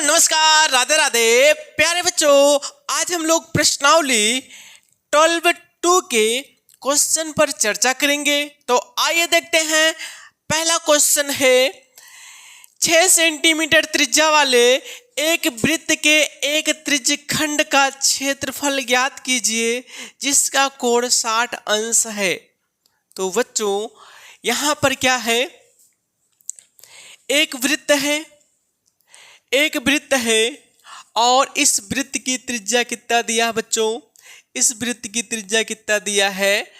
नमस्कार, राधे राधे प्यारे बच्चों। आज हम लोग प्रश्नावली 12(2) के क्वेश्चन पर चर्चा करेंगे। तो आइए देखते हैं। पहला क्वेश्चन है 6 सेंटीमीटर त्रिज्या वाले एक वृत्त के एक त्रिज्यखंड का क्षेत्रफल ज्ञात कीजिए जिसका कोण 60 अंश है। तो बच्चों यहाँ पर क्या है, एक वृत्त है और इस वृत्त की त्रिज्या कितना दिया है बच्चों? इस वृत्त की त्रिज्या कितना दिया है?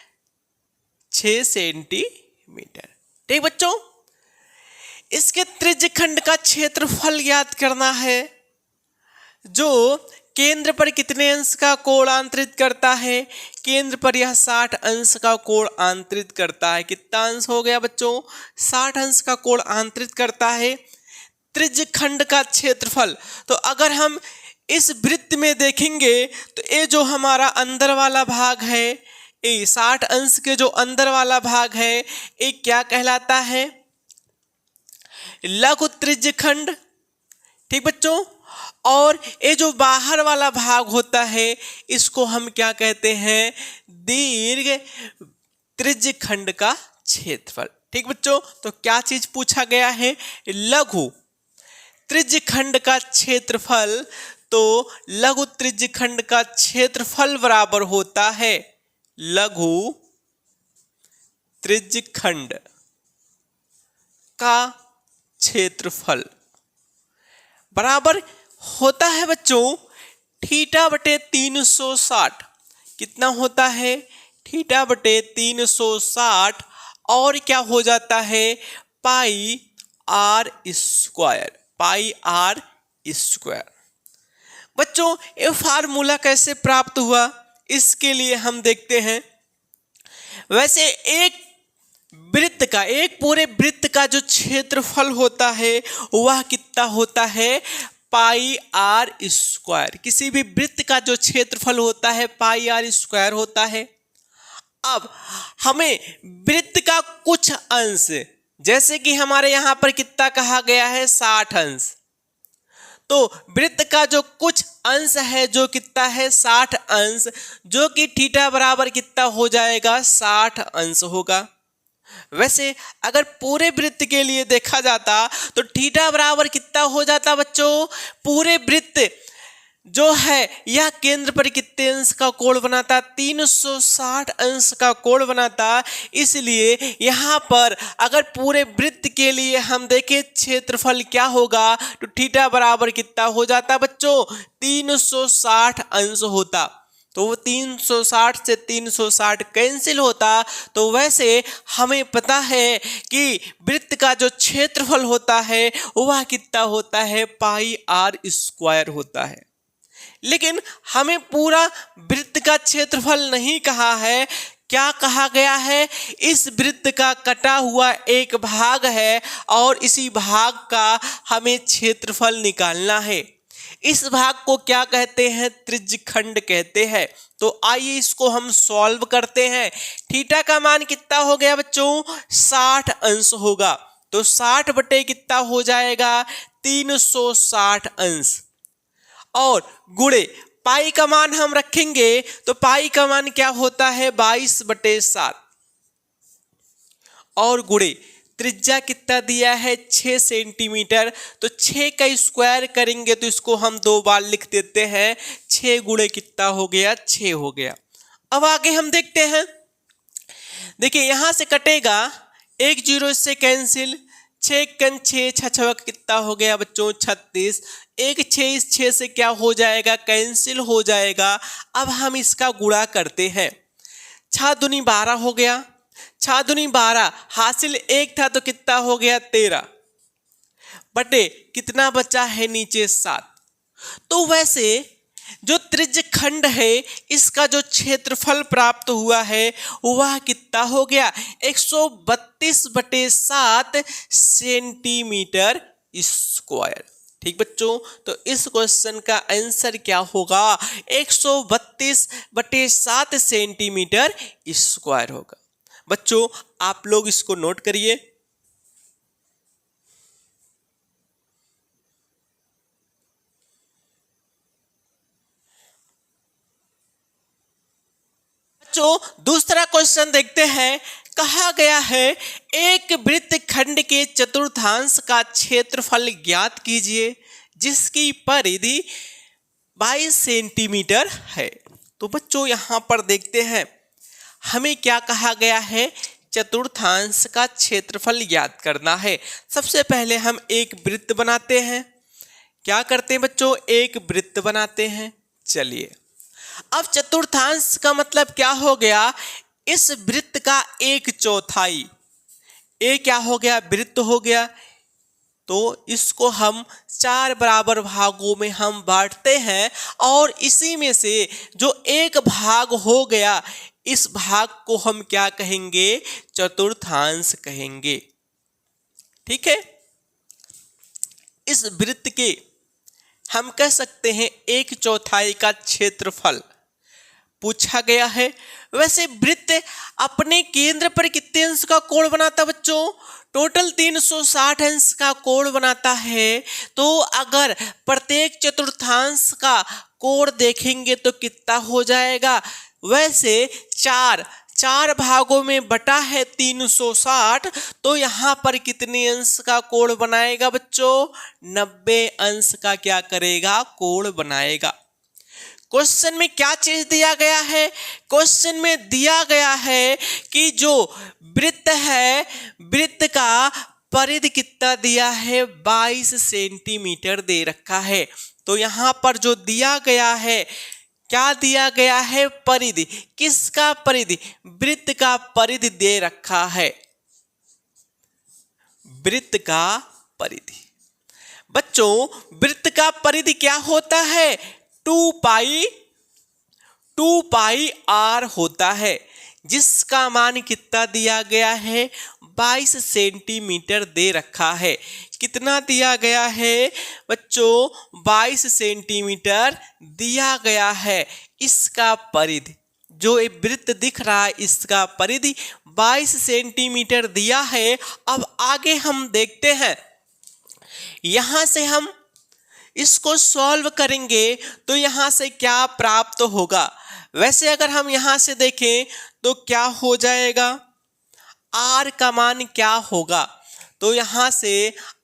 6 सेंटीमीटर। ठीक बच्चों, इसके त्रिज्यखंड का क्षेत्रफल ज्ञात करना है जो केंद्र पर कितने अंश का कोण आंतरित करता है। केंद्र पर यह 60 अंश का कोण आंतरित करता है। कितना अंश हो गया बच्चों? 60 अंश का कोण आंतरित करता है। त्रिज्यखंड का क्षेत्रफल, तो अगर हम इस वृत्त में देखेंगे तो ये जो हमारा अंदर वाला भाग है, ये 60 अंश के जो अंदर वाला भाग है, ये क्या कहलाता है? लघु त्रिज्यखंड। ठीक बच्चों, और ये जो बाहर वाला भाग होता है इसको हम क्या कहते हैं? दीर्घ त्रिज्यखंड का क्षेत्रफल। ठीक बच्चों, तो क्या चीज पूछा गया है? लघु त्रिज्यखंड का क्षेत्रफल। तो लघु त्रिज्यखंड का क्षेत्रफल बराबर होता है लघु त्रिज्यखंड का क्षेत्रफल बराबर होता है बच्चों θ/360। कितना होता है? θ/360 और क्या हो जाता है? πr²। बच्चों ये फार्मूला कैसे प्राप्त हुआ, इसके लिए हम देखते हैं। वैसे एक पूरे वृत्त का जो क्षेत्रफल होता है वह कितना होता है? πr²। किसी भी वृत्त का जो क्षेत्रफल होता है πr² होता है। अब हमें वृत्त का कुछ अंश, जैसे कि हमारे यहां पर कितना कहा गया है? 60 अंश। तो वृत्त का जो कुछ अंश है जो कितना है? 60 अंश, जो कि थीटा बराबर कितना हो जाएगा? 60 अंश होगा। वैसे अगर पूरे वृत्त के लिए देखा जाता तो थीटा बराबर कितना हो जाता बच्चों? पूरे वृत्त जो है यह केंद्र पर कितने अंश का कोण बनाता? 360 अंश का कोण बनाता। इसलिए यहाँ पर अगर पूरे वृत्त के लिए हम देखें क्षेत्रफल क्या होगा तो थीटा बराबर कितना हो जाता बच्चों? 360 अंश होता। तो वो 360 से 360 कैंसिल होता। तो वैसे हमें पता है कि वृत्त का जो क्षेत्रफल होता है वह कितना होता है? πr² होता है। लेकिन हमें पूरा वृत्त का क्षेत्रफल नहीं कहा है। क्या कहा गया है? इस वृत्त का कटा हुआ एक भाग है और इसी भाग का हमें क्षेत्रफल निकालना है। इस भाग को क्या कहते हैं? त्रिज्यखंड कहते हैं। तो आइए इसको हम सॉल्व करते हैं। थीटा का मान कितना हो गया बच्चों? 60 अंश होगा। तो 60 बटे कितना हो जाएगा? 360 अंश। और गुणे पाई का मान हम रखेंगे तो पाई का मान क्या होता है? 22/7। और गुणे त्रिज्या कितना दिया है? 6 सेंटीमीटर। तो 6 का स्क्वायर करेंगे तो इसको हम 2 बार लिख देते हैं। 6 गुणे कितना हो गया? 6 हो गया। अब आगे हम देखते हैं। देखिए यहां से कटेगा, 1 0 इससे कैंसिल, 6 कन 6 6 कितना हो गया बच्चों? 36। 1 6 इस 6 से क्या हो जाएगा? कैंसिल हो जाएगा। अब हम इसका गुणा करते हैं। 6 दूनी 12 हो गया। 6 दूनी 12, हासिल 1 था तो कितना हो गया? 13 बटे कितना बचा है नीचे? 7। तो वैसे जो त्रिज्यखंड है इसका जो क्षेत्रफल प्राप्त हुआ है वह कितना हो गया? 132/7 सेंटीमीटर स्क्वायर। ठीक बच्चों, तो इस क्वेश्चन का आंसर क्या होगा? 132/7 सेंटीमीटर स्क्वायर होगा। बच्चों आप लोग इसको नोट करिए। बच्चों दूसरा क्वेश्चन देखते हैं। कहा गया है एक वृत्त खंड के चतुर्थांश का क्षेत्रफल ज्ञात कीजिए जिसकी परिधि 22 सेंटीमीटर है। तो बच्चों यहाँ पर देखते हैं हमें क्या कहा गया है, चतुर्थांश का क्षेत्रफल ज्ञात करना है। सबसे पहले हम एक वृत्त बनाते हैं। क्या करते हैं बच्चों, एक वृत्त बनाते हैं। चलिए अब चतुर्थांश का मतलब क्या हो गया, इस वृत्त का 1/4। ये क्या हो गया, वृत्त हो गया। तो इसको हम 4 बराबर भागों में हम बांटते हैं और इसी में से जो एक भाग हो गया इस भाग को हम क्या कहेंगे, चतुर्थांश कहेंगे। ठीक है, इस वृत्त के हम कह सकते हैं 1/4 का क्षेत्रफल पूछा गया है। वैसे वृत्त अपने केंद्र पर कितने अंश का कोण बनाता है बच्चों, टोटल 360 अंश का कोण बनाता है। तो अगर प्रत्येक चतुर्थांश का कोण देखेंगे तो कितना हो जाएगा, वैसे चार भागों में बटा है 360, तो यहाँ पर कितने अंश का कोण बनाएगा बच्चों, 90 अंश का क्या करेगा, कोण बनाएगा। क्वेश्चन में क्या चीज दिया गया है, क्वेश्चन में दिया गया है कि जो वृत्त है वृत्त का परिधि कितना दिया है, 22 सेंटीमीटर दे रखा है। तो यहाँ पर जो दिया गया है, क्या दिया गया है, परिधि। किसका परिधि, वृत्त का परिधि दे रखा है, वृत्त का परिधि। बच्चों वृत्त का परिधि क्या होता है, 2 पाई r होता है, जिसका मान कितना दिया गया है, 22 सेंटीमीटर दे रखा है। कितना दिया गया है बच्चों, 22 सेंटीमीटर दिया गया है। इसका परिधि, जो एक वृत्त दिख रहा है इसका परिधि 22 सेंटीमीटर दिया है। अब आगे हम देखते हैं, यहां से हम इसको सॉल्व करेंगे तो यहां से क्या प्राप्त होगा। वैसे अगर हम यहां से देखें तो क्या हो जाएगा, r का मान क्या होगा, तो यहां से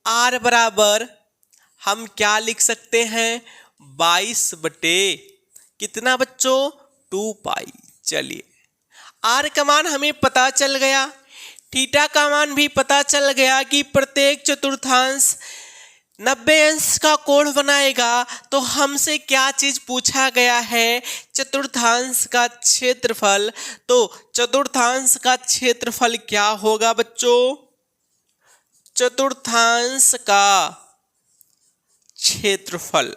r बराबर हम क्या लिख सकते हैं, 22 बटे कितना बच्चों, 2 पाई। चलिए r का मान हमें पता चल गया, थीटा का मान भी पता चल गया कि प्रत्येक चतुर्थांश 90 अंश का कोण बनाएगा। तो हमसे क्या चीज पूछा गया है, चतुर्थांश का क्षेत्रफल। तो चतुर्थांश का क्षेत्रफल क्या होगा बच्चों, चतुर्थांश का क्षेत्रफल,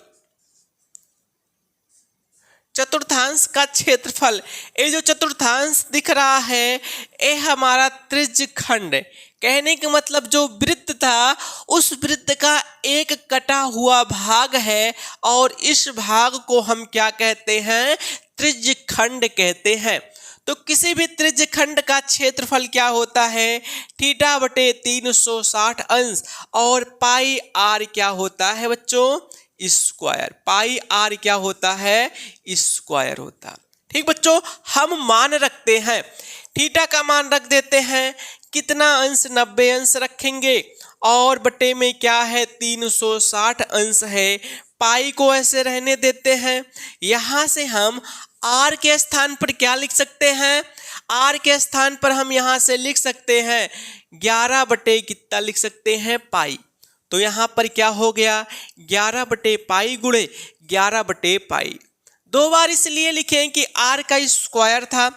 चतुर्थांश का क्षेत्रफल। ये जो चतुर्थांश दिख रहा है ये हमारा त्रिज्य खंड, कहने का मतलब जो वृत्त था उस वृत्त का एक कटा हुआ भाग है और इस भाग को हम क्या कहते हैं, त्रिज्य खंड कहते हैं। तो किसी भी त्रिज्य खंड का क्षेत्रफल क्या होता है, थीटा बटे 360 अंश, और पाई r क्या होता है बच्चों, स्क्वायर। पाई r क्या होता है, स्क्वायर होता। ठीक बच्चों, हम मान रखते हैं, थीटा का मान रख देते हैं, कितना अंश, 90 अंश रखेंगे, और बटे में क्या है, 360 अंश है। पाई को ऐसे रहने देते हैं। यहां से हम r के स्थान पर क्या लिख सकते हैं, r के स्थान पर हम यहां से लिख सकते हैं 11 बटे कितना लिख सकते हैं, पाई। तो यहां पर क्या हो गया, 11 बटे पाई गुणे 11 बटे पाई। 2 बार इसलिए लिखें कि r का स्क्वायर था,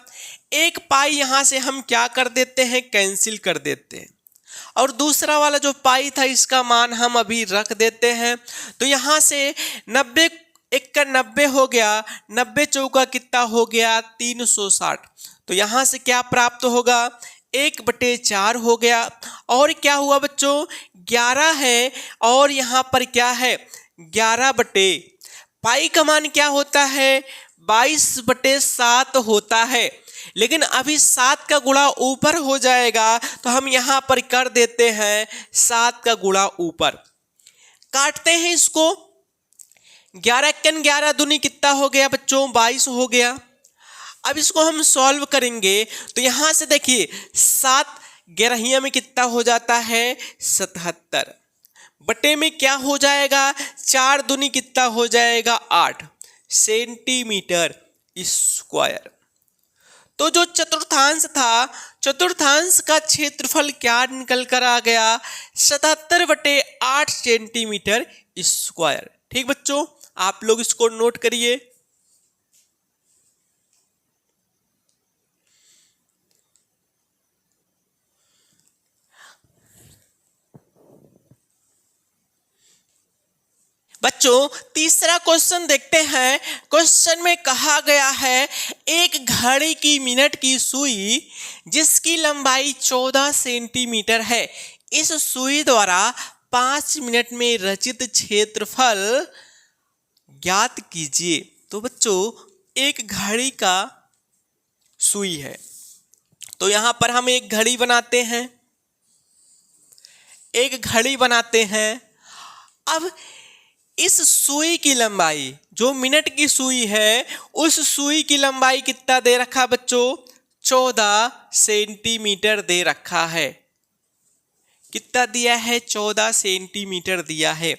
एक पाई यहां से हम क्या कर देते हैं, कैंसिल कर देते हैं, और दूसरा वाला जो पाई था इसका मान हम अभी रख देते हैं। तो यहां से 90 1 का 90 हो गया, 90 चौका कितना हो गया, 360। तो यहां से क्या प्राप्त होगा, 1/4 हो गया, और क्या हुआ बच्चों, 11 है, और यहां पर क्या है, 11 बटे पाई का मान क्या होता है, 22/7 होता है। लेकिन अभी 7 का गुणा ऊपर हो जाएगा, तो हम यहां पर कर देते हैं 7 का गुणा ऊपर। काटते हैं इसको, 11 × 11 दूनी कितना हो गया बच्चों, 22 हो गया। अब इसको हम सॉल्व करेंगे तो यहाँ से देखिए 7 ग्यारहिया में कितना हो जाता है 77, बटे में क्या हो जाएगा 4 दूनी कितना हो जाएगा 8 सेंटीमीटर स्क्वायर। तो जो चतुर्थांश था, चतुर्थांश का क्षेत्रफल क्या निकल कर आ गया 77/8 सेंटीमीटर स्क्वायर। ठीक बच्चों, आप लोग इसको नोट करिए। बच्चों तीसरा क्वेश्चन देखते हैं। क्वेश्चन में कहा गया है एक घड़ी की मिनट की सुई जिसकी लंबाई 14 सेंटीमीटर है, इस सुई द्वारा 5 मिनट में रचित क्षेत्रफल ज्ञात कीजिए। तो बच्चों एक घड़ी का सुई है, तो यहां पर हम एक घड़ी बनाते हैं, एक घड़ी बनाते हैं। अब इस सुई की लंबाई, जो मिनट की सुई है, उस सुई की लंबाई कितना दे रखा बच्चों 14 सेंटीमीटर दे रखा है। कितना दिया है 14 सेंटीमीटर दिया है।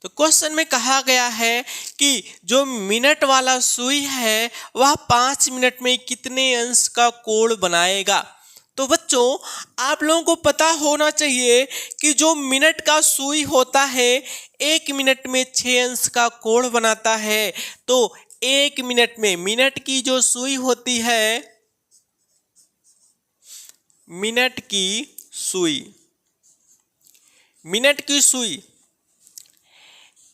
तो क्वेश्चन में कहा गया है कि जो मिनट वाला सुई है वह 5 मिनट में कितने अंश का कोण बनाएगा। तो बच्चों आप लोगों को पता होना चाहिए कि जो मिनट का सुई होता है 1 मिनट में 6 अंश का कोण बनाता है। तो 1 मिनट में मिनट की जो सुई होती है, मिनट की सुई, मिनट की सुई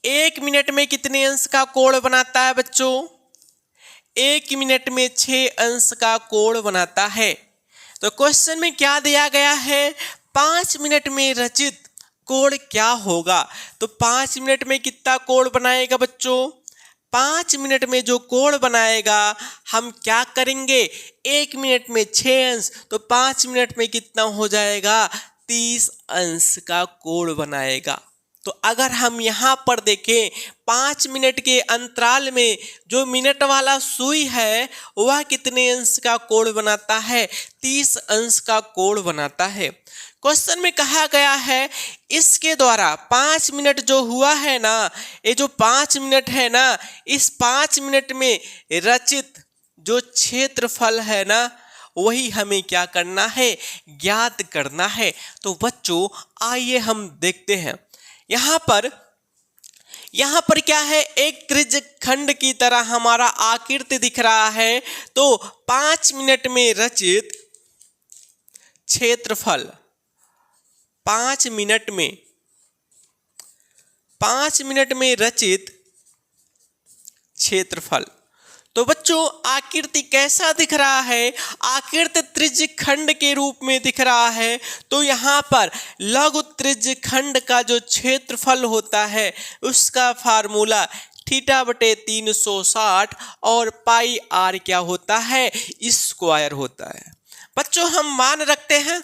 1 मिनट में कितने अंश का कोण बनाता है बच्चों 1 मिनट में 6 अंश का कोण बनाता है। तो क्वेश्चन में क्या दिया गया है 5 मिनट में रचित कोण क्या होगा। तो 5 मिनट में कितना कोण बनाएगा बच्चों 5 मिनट में जो कोण बनाएगा हम क्या करेंगे 1 मिनट में 6 अंश, तो 5 मिनट में कितना हो जाएगा 30 अंश का कोण बनाएगा। तो अगर हम यहाँ पर देखें 5 मिनट के अंतराल में जो मिनट वाला सुई है वह कितने अंश का कोण बनाता है 30 अंश का कोण बनाता है। क्वेश्चन में कहा गया है इसके द्वारा 5 मिनट जो हुआ है ना, ये जो 5 मिनट है ना, इस 5 मिनट में रचित जो क्षेत्रफल है ना वही हमें क्या करना है ज्ञात करना है। तो बच्चों आइए हम देखते हैं। यहाँ पर क्या है एक त्रिज्य खंड की तरह हमारा आकृति दिख रहा है। तो 5 मिनट में रचित क्षेत्रफल 5 मिनट में रचित क्षेत्रफल। तो बच्चों आकृति कैसा दिख रहा है, आकृति त्रिज्य खंड के रूप में दिख रहा है। तो यहाँ पर लघु त्रिज्य खंड का जो क्षेत्रफल होता है उसका फार्मूला θ/360 और पाई r क्या होता है स्क्वायर होता है। बच्चों हम मान रखते हैं,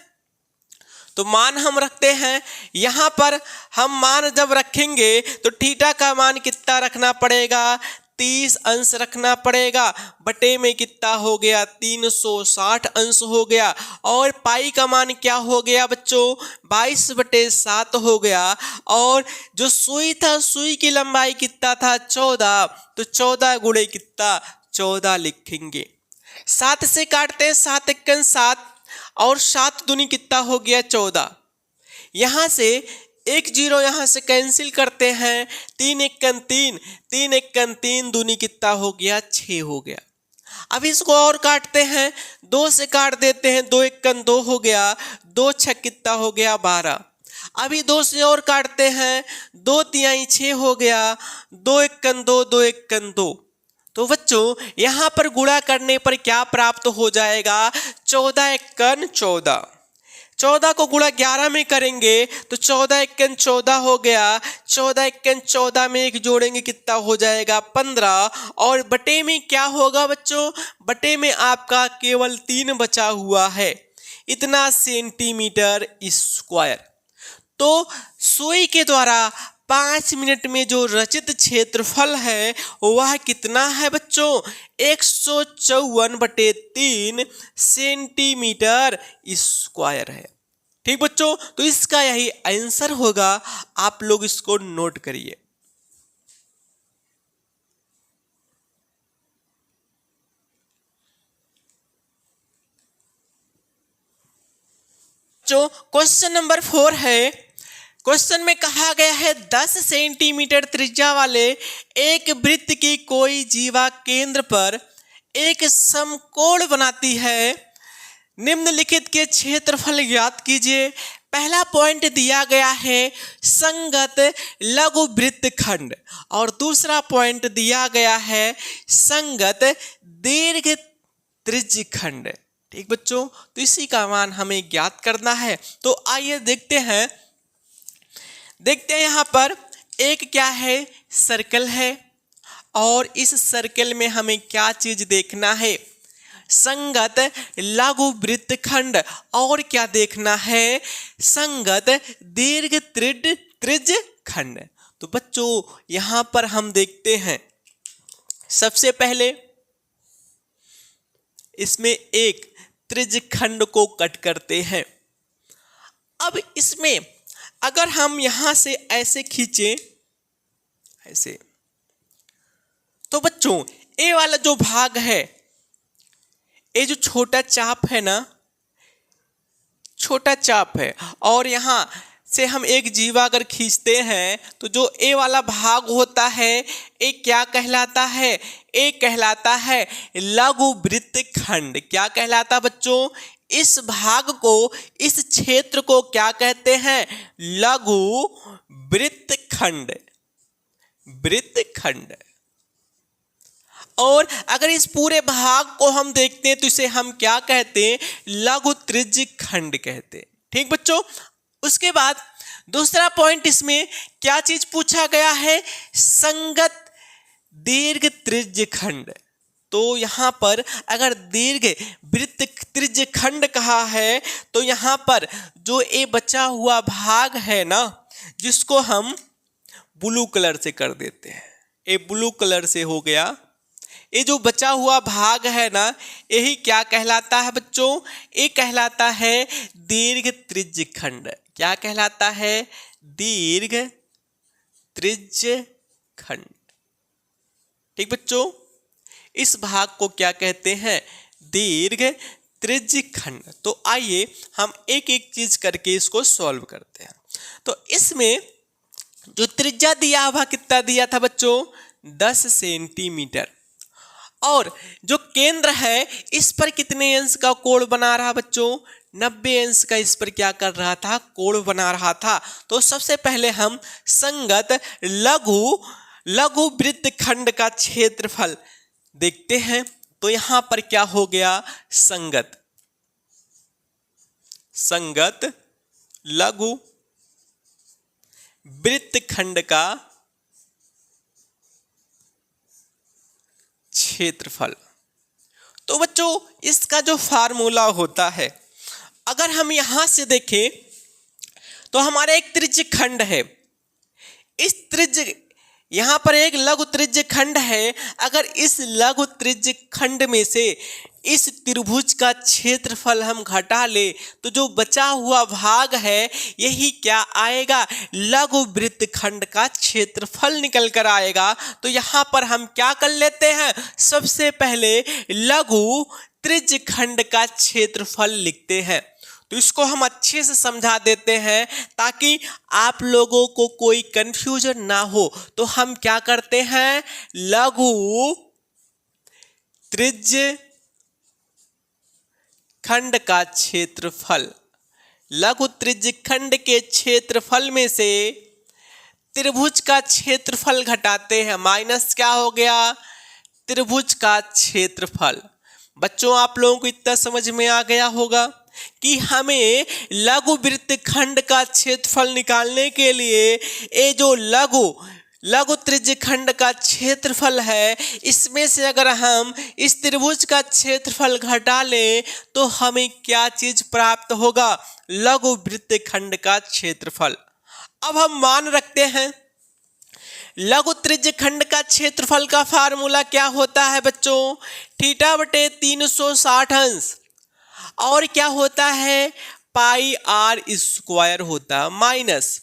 तो मान हम रखते हैं। यहाँ पर हम मान जब रखेंगे तो थीटा का मान कितना रखना पड़ेगा 30 अंश रखना पड़ेगा, बटे में कितना हो गया 360 अंश हो गया, और पाई का मान क्या हो गया बच्चों 22/7 हो गया। और जो सुई था सुई की लंबाई कितना था 14, तो 14 गुणे कितना 14 लिखेंगे। 7 से काटते हैं 7 × 7 और 7 दूनी कितना हो गया 14। यहाँ से 1 0 यहाँ से कैंसिल करते हैं, 3 1 3, 3 1 3 दूनी कितना हो गया 6 हो गया। अब इसको और काटते हैं, 2 से काट देते हैं, 2 1 2 हो गया, 2 6 कितना हो गया 12। अभी 2 से और काटते हैं, 2 3 6 हो गया, 2 1 2, 2 1 2। तो बच्चों यहाँ पर गुणा करने पर क्या प्राप्त हो जाएगा 14 1 14। 14 को गुणा 11 में करेंगे तो 14 1 14 हो गया, 14 1 14 में 1 जोड़ेंगे कितना हो जाएगा 15, और बटे में क्या होगा बच्चों बटे में आपका केवल 3 बचा हुआ है, इतना सेंटीमीटर स्क्वायर। तो सुई के द्वारा 5 मिनट में जो रचित क्षेत्रफल है वह कितना है बच्चों? 154/3 सेंटीमीटर स्क्वायर है। ठीक बच्चों, तो इसका यही आंसर होगा, आप लोग इसको नोट करिए। जो क्वेश्चन नंबर 4 है, क्वेश्चन में कहा गया है 10 सेंटीमीटर त्रिज्या वाले एक वृत्त की कोई जीवा केंद्र पर एक समकोण बनाती है, निम्नलिखित के क्षेत्रफल ज्ञात कीजिए। पहला पॉइंट दिया गया है संगत लघु वृत्तखंड और दूसरा पॉइंट दिया गया है संगत दीर्घ त्रिज्यखंड। ठीक बच्चों, तो इसी का मान हमें ज्ञात करना है। तो आइए देखते हैं यहाँ पर एक क्या है, सर्कल है और इस सर्कल में हमें क्या चीज देखना है, संगत लघु वृत्तखंड और क्या देखना है, संगत दीर्घ त्रिज्यखंड। तो बच्चों यहां पर हम देखते हैं, सबसे पहले इसमें एक त्रिज्यखंड को कट करते हैं। अब इसमें अगर हम यहां से ऐसे खींचे ऐसे, तो बच्चों ए वाला जो भाग है, ये जो छोटा चाप है ना, छोटा चाप है, और यहां से हम एक जीवा अगर खींचते हैं तो जो ए वाला भाग होता है ये क्या कहलाता है, ये कहलाता है लघु वृत्तखंड। क्या कहलाता बच्चों? इस भाग को, इस क्षेत्र को क्या कहते हैं? लघु वृत्तखंड, वृत्तखंड। और अगर इस पूरे भाग को हम देखते हैं तो इसे हम क्या कहते हैं? लघु त्रिज्यखंड कहते हैं। ठीक बच्चों, उसके बाद दूसरा पॉइंट इसमें क्या चीज पूछा गया है? संगत दीर्घ त्रिज्यखंड। तो यहां पर अगर दीर्घ वृत्त त्रिज्यखंड कहा है तो यहां पर जो ये बचा हुआ भाग है ना, जिसको हम ब्लू कलर से कर देते हैं, ये ब्लू कलर से हो गया, ये जो बचा हुआ भाग है ना, यही क्या कहलाता है बच्चों? ये कहलाता है दीर्घ त्रिज्यखंड। क्या कहलाता है? दीर्घ त्रिज्यखंड। ठीक बच्चों, इस भाग को क्या कहते हैं? दीर्घ त्रिज्यखंड। तो आइए हम एक एक चीज करके इसको सॉल्व करते हैं। तो इसमें जो त्रिज्या दिया हुआ कितना दिया था बच्चों? 10 सेंटीमीटर। और जो केंद्र है इस पर कितने अंश का कोण बना रहा बच्चों? 90 अंश का इस पर क्या कर रहा था? कोण बना रहा था। तो सबसे पहले हम संगत लघु वृत्तखंड का क्षेत्रफल देखते हैं। तो यहां पर क्या हो गया? संगत लघु वृत्तखंड का क्षेत्रफल। तो बच्चों इसका जो फार्मूला होता है, अगर हम यहां से देखें तो हमारा एक त्रिज्यखंड है, इस यहां पर एक लघु त्रिज्यखंड है। अगर इस लघु त्रिज्यखंड में से इस त्रिभुज का क्षेत्रफल हम घटा ले तो जो बचा हुआ भाग है यही क्या आएगा? लघु वृत्तखंड का क्षेत्रफल निकल कर आएगा। तो यहां पर हम क्या कर लेते हैं? सबसे पहले लघु त्रिज्यखंड का क्षेत्रफल लिखते हैं। तो इसको हम अच्छे से समझा देते हैं ताकि आप लोगों को कोई कंफ्यूजन ना हो। तो हम क्या करते हैं? लघु त्रिज्यखंड का क्षेत्रफल, लघु त्रिज्यखंड के क्षेत्रफल में से त्रिभुज का क्षेत्रफल घटाते हैं, माइनस क्या हो गया? त्रिभुज का क्षेत्रफल। बच्चों आप लोगों को इतना समझ में आ गया होगा कि हमें लघु वृत्तखंड का क्षेत्रफल निकालने के लिए ये जो लघु त्रिज्यखंड का क्षेत्रफल है, इसमें से अगर हम इस त्रिभुज का क्षेत्रफल घटा लें तो हमें क्या चीज प्राप्त होगा? लघु वृत्तखंड का क्षेत्रफल। अब हम मान रखते हैं लघु त्रिज्य खंड का क्षेत्रफल का फार्मूला क्या होता है बच्चों? थीटा बटे 360 अंश, और क्या होता है? पाई आर स्क्वायर होता है, माइनस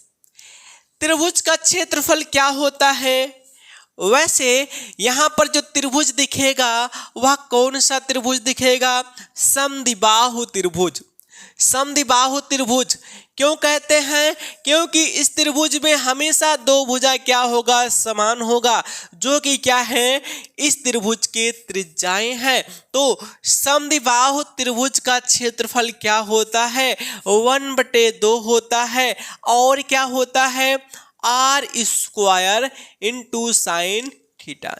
त्रिभुज का क्षेत्रफल क्या होता है? वैसे यहां पर जो त्रिभुज दिखेगा वह कौन सा त्रिभुज दिखेगा? समद्विबाहु त्रिभुज। समद्विबाहु त्रिभुज क्यों कहते हैं? क्योंकि इस त्रिभुज में हमेशा दो भुजा क्या होगा? समान होगा, जो कि क्या है? इस त्रिभुज के त्रिज्याएं हैं। तो समद्विबाहु त्रिभुज का क्षेत्रफल क्या होता है? 1/2 होता है, और क्या होता है? R square into sine theta.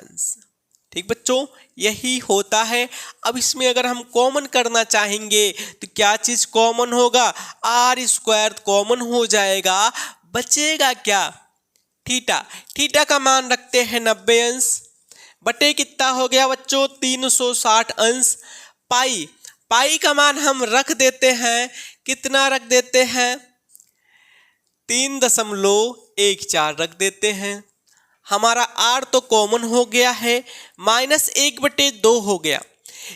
ठीक बच्चों, यही होता है। अब इसमें अगर हम कॉमन करना चाहेंगे तो क्या चीज कॉमन होगा? आर स्क्वायर कॉमन हो जाएगा, बचेगा क्या? थीटा। थीटा का मान रखते हैं 90 अंश, बटे कितना हो गया बच्चों? 360 अंश। पाई, पाई का मान हम रख देते हैं, कितना रख देते हैं? 3.14 रख देते हैं। हमारा आर तो कॉमन हो गया है, -1/2 हो गया।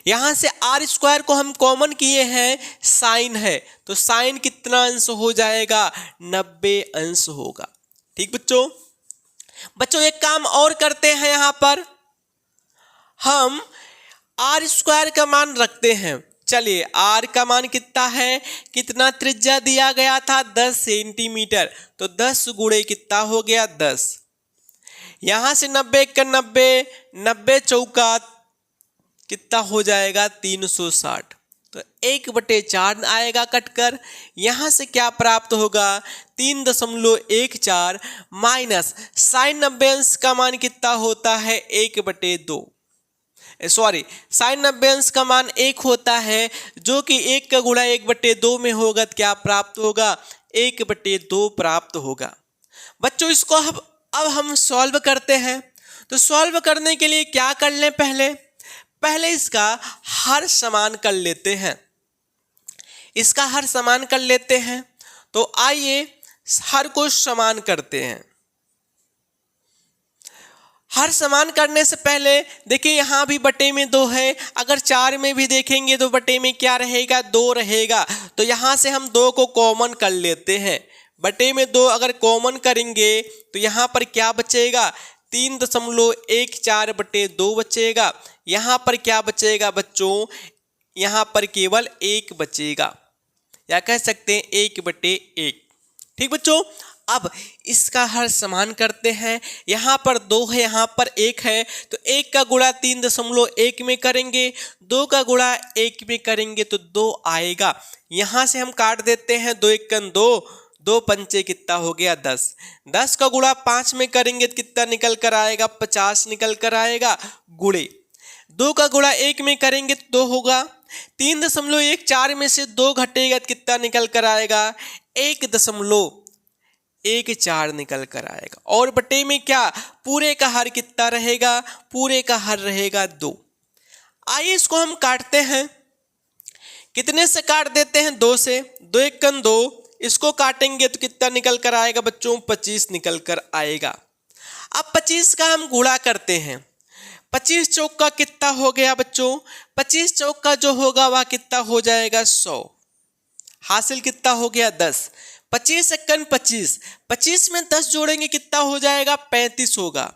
यहां से आर स्क्वायर को हम कॉमन किए हैं, साइन है, तो साइन कितना अंश हो जाएगा? 90 अंश होगा। ठीक बच्चों, बच्चों एक काम और करते हैं, यहां पर हम आर स्क्वायर का मान रखते हैं। चलिए, आर का मान कितना है? कितना त्रिज्या दिया गया था? 10 सेंटीमीटर, तो 10 गुणे कितना हो गया? 10। यहां से 90 का 90, 90 चौका कितना हो जाएगा? 360, तो 1/4 आएगा कटकर। यहां से क्या प्राप्त होगा? 3.14 माइनस साइन 90 अंश का मान कितना होता है? 1/2। सॉरी, साइन 90 अंश का मान 1 होता है, जो कि 1 का गुणा 1/2 में होगा, तो क्या प्राप्त होगा? 1/2 प्राप्त होगा। बच्चों इसको अब हम सॉल्व करते हैं। तो सॉल्व करने के लिए क्या कर लें? पहले इसका हर समान कर लेते हैं। इसका हर समान कर लेते हैं, तो आइए हर को समान करते हैं। हर समान करने से पहले देखिए, यहां भी बटे में 2 है, अगर 4 में भी देखेंगे तो बटे में क्या रहेगा? 2 रहेगा। तो यहां से हम 2 को कॉमन कर लेते हैं। बटे में 2 अगर कॉमन करेंगे तो यहाँ पर क्या बचेगा? 3.14/2 बचेगा। यहाँ पर क्या बचेगा बच्चों? यहाँ पर केवल 1 बचेगा, या कह सकते हैं 1/1। ठीक बच्चों, अब इसका हर समान करते हैं। यहाँ पर 2 है, यहाँ पर 1 है, तो 1 का गुणा 3.1 में करेंगे, 2 का गुणा 1 में करेंगे तो 2 आएगा। यहाँ से हम काट देते हैं, 2 1 2, 2 पंचे कितना हो गया? 10। 10 का गुणा 5 में करेंगे तो कितना निकल कर आएगा? 50 निकल कर आएगा। गुणे 2 का गुणा 1 में करेंगे तो 2 होगा। 3.14 में से 2 घटेगा तो कितना निकल कर आएगा? 1.14 निकल कर आएगा। और बटे में क्या? पूरे का हर कितना रहेगा? पूरे का हर रहेगा 2। आइए इसको हम काटते हैं। कितने से काट देते हैं? 2 से। 2 1 2, इसको काटेंगे तो कितना निकल कर आएगा बच्चों? 25 निकल कर आएगा। अब 25 का हम गुणा करते हैं। 25 चौक का कितना हो गया बच्चों? 25 चौक का जो होगा वह कितना हो जाएगा? 100। हासिल कितना हो गया? 10। 25 1 25, 25 में 10 जोड़ेंगे कितना हो जाएगा? 35 होगा।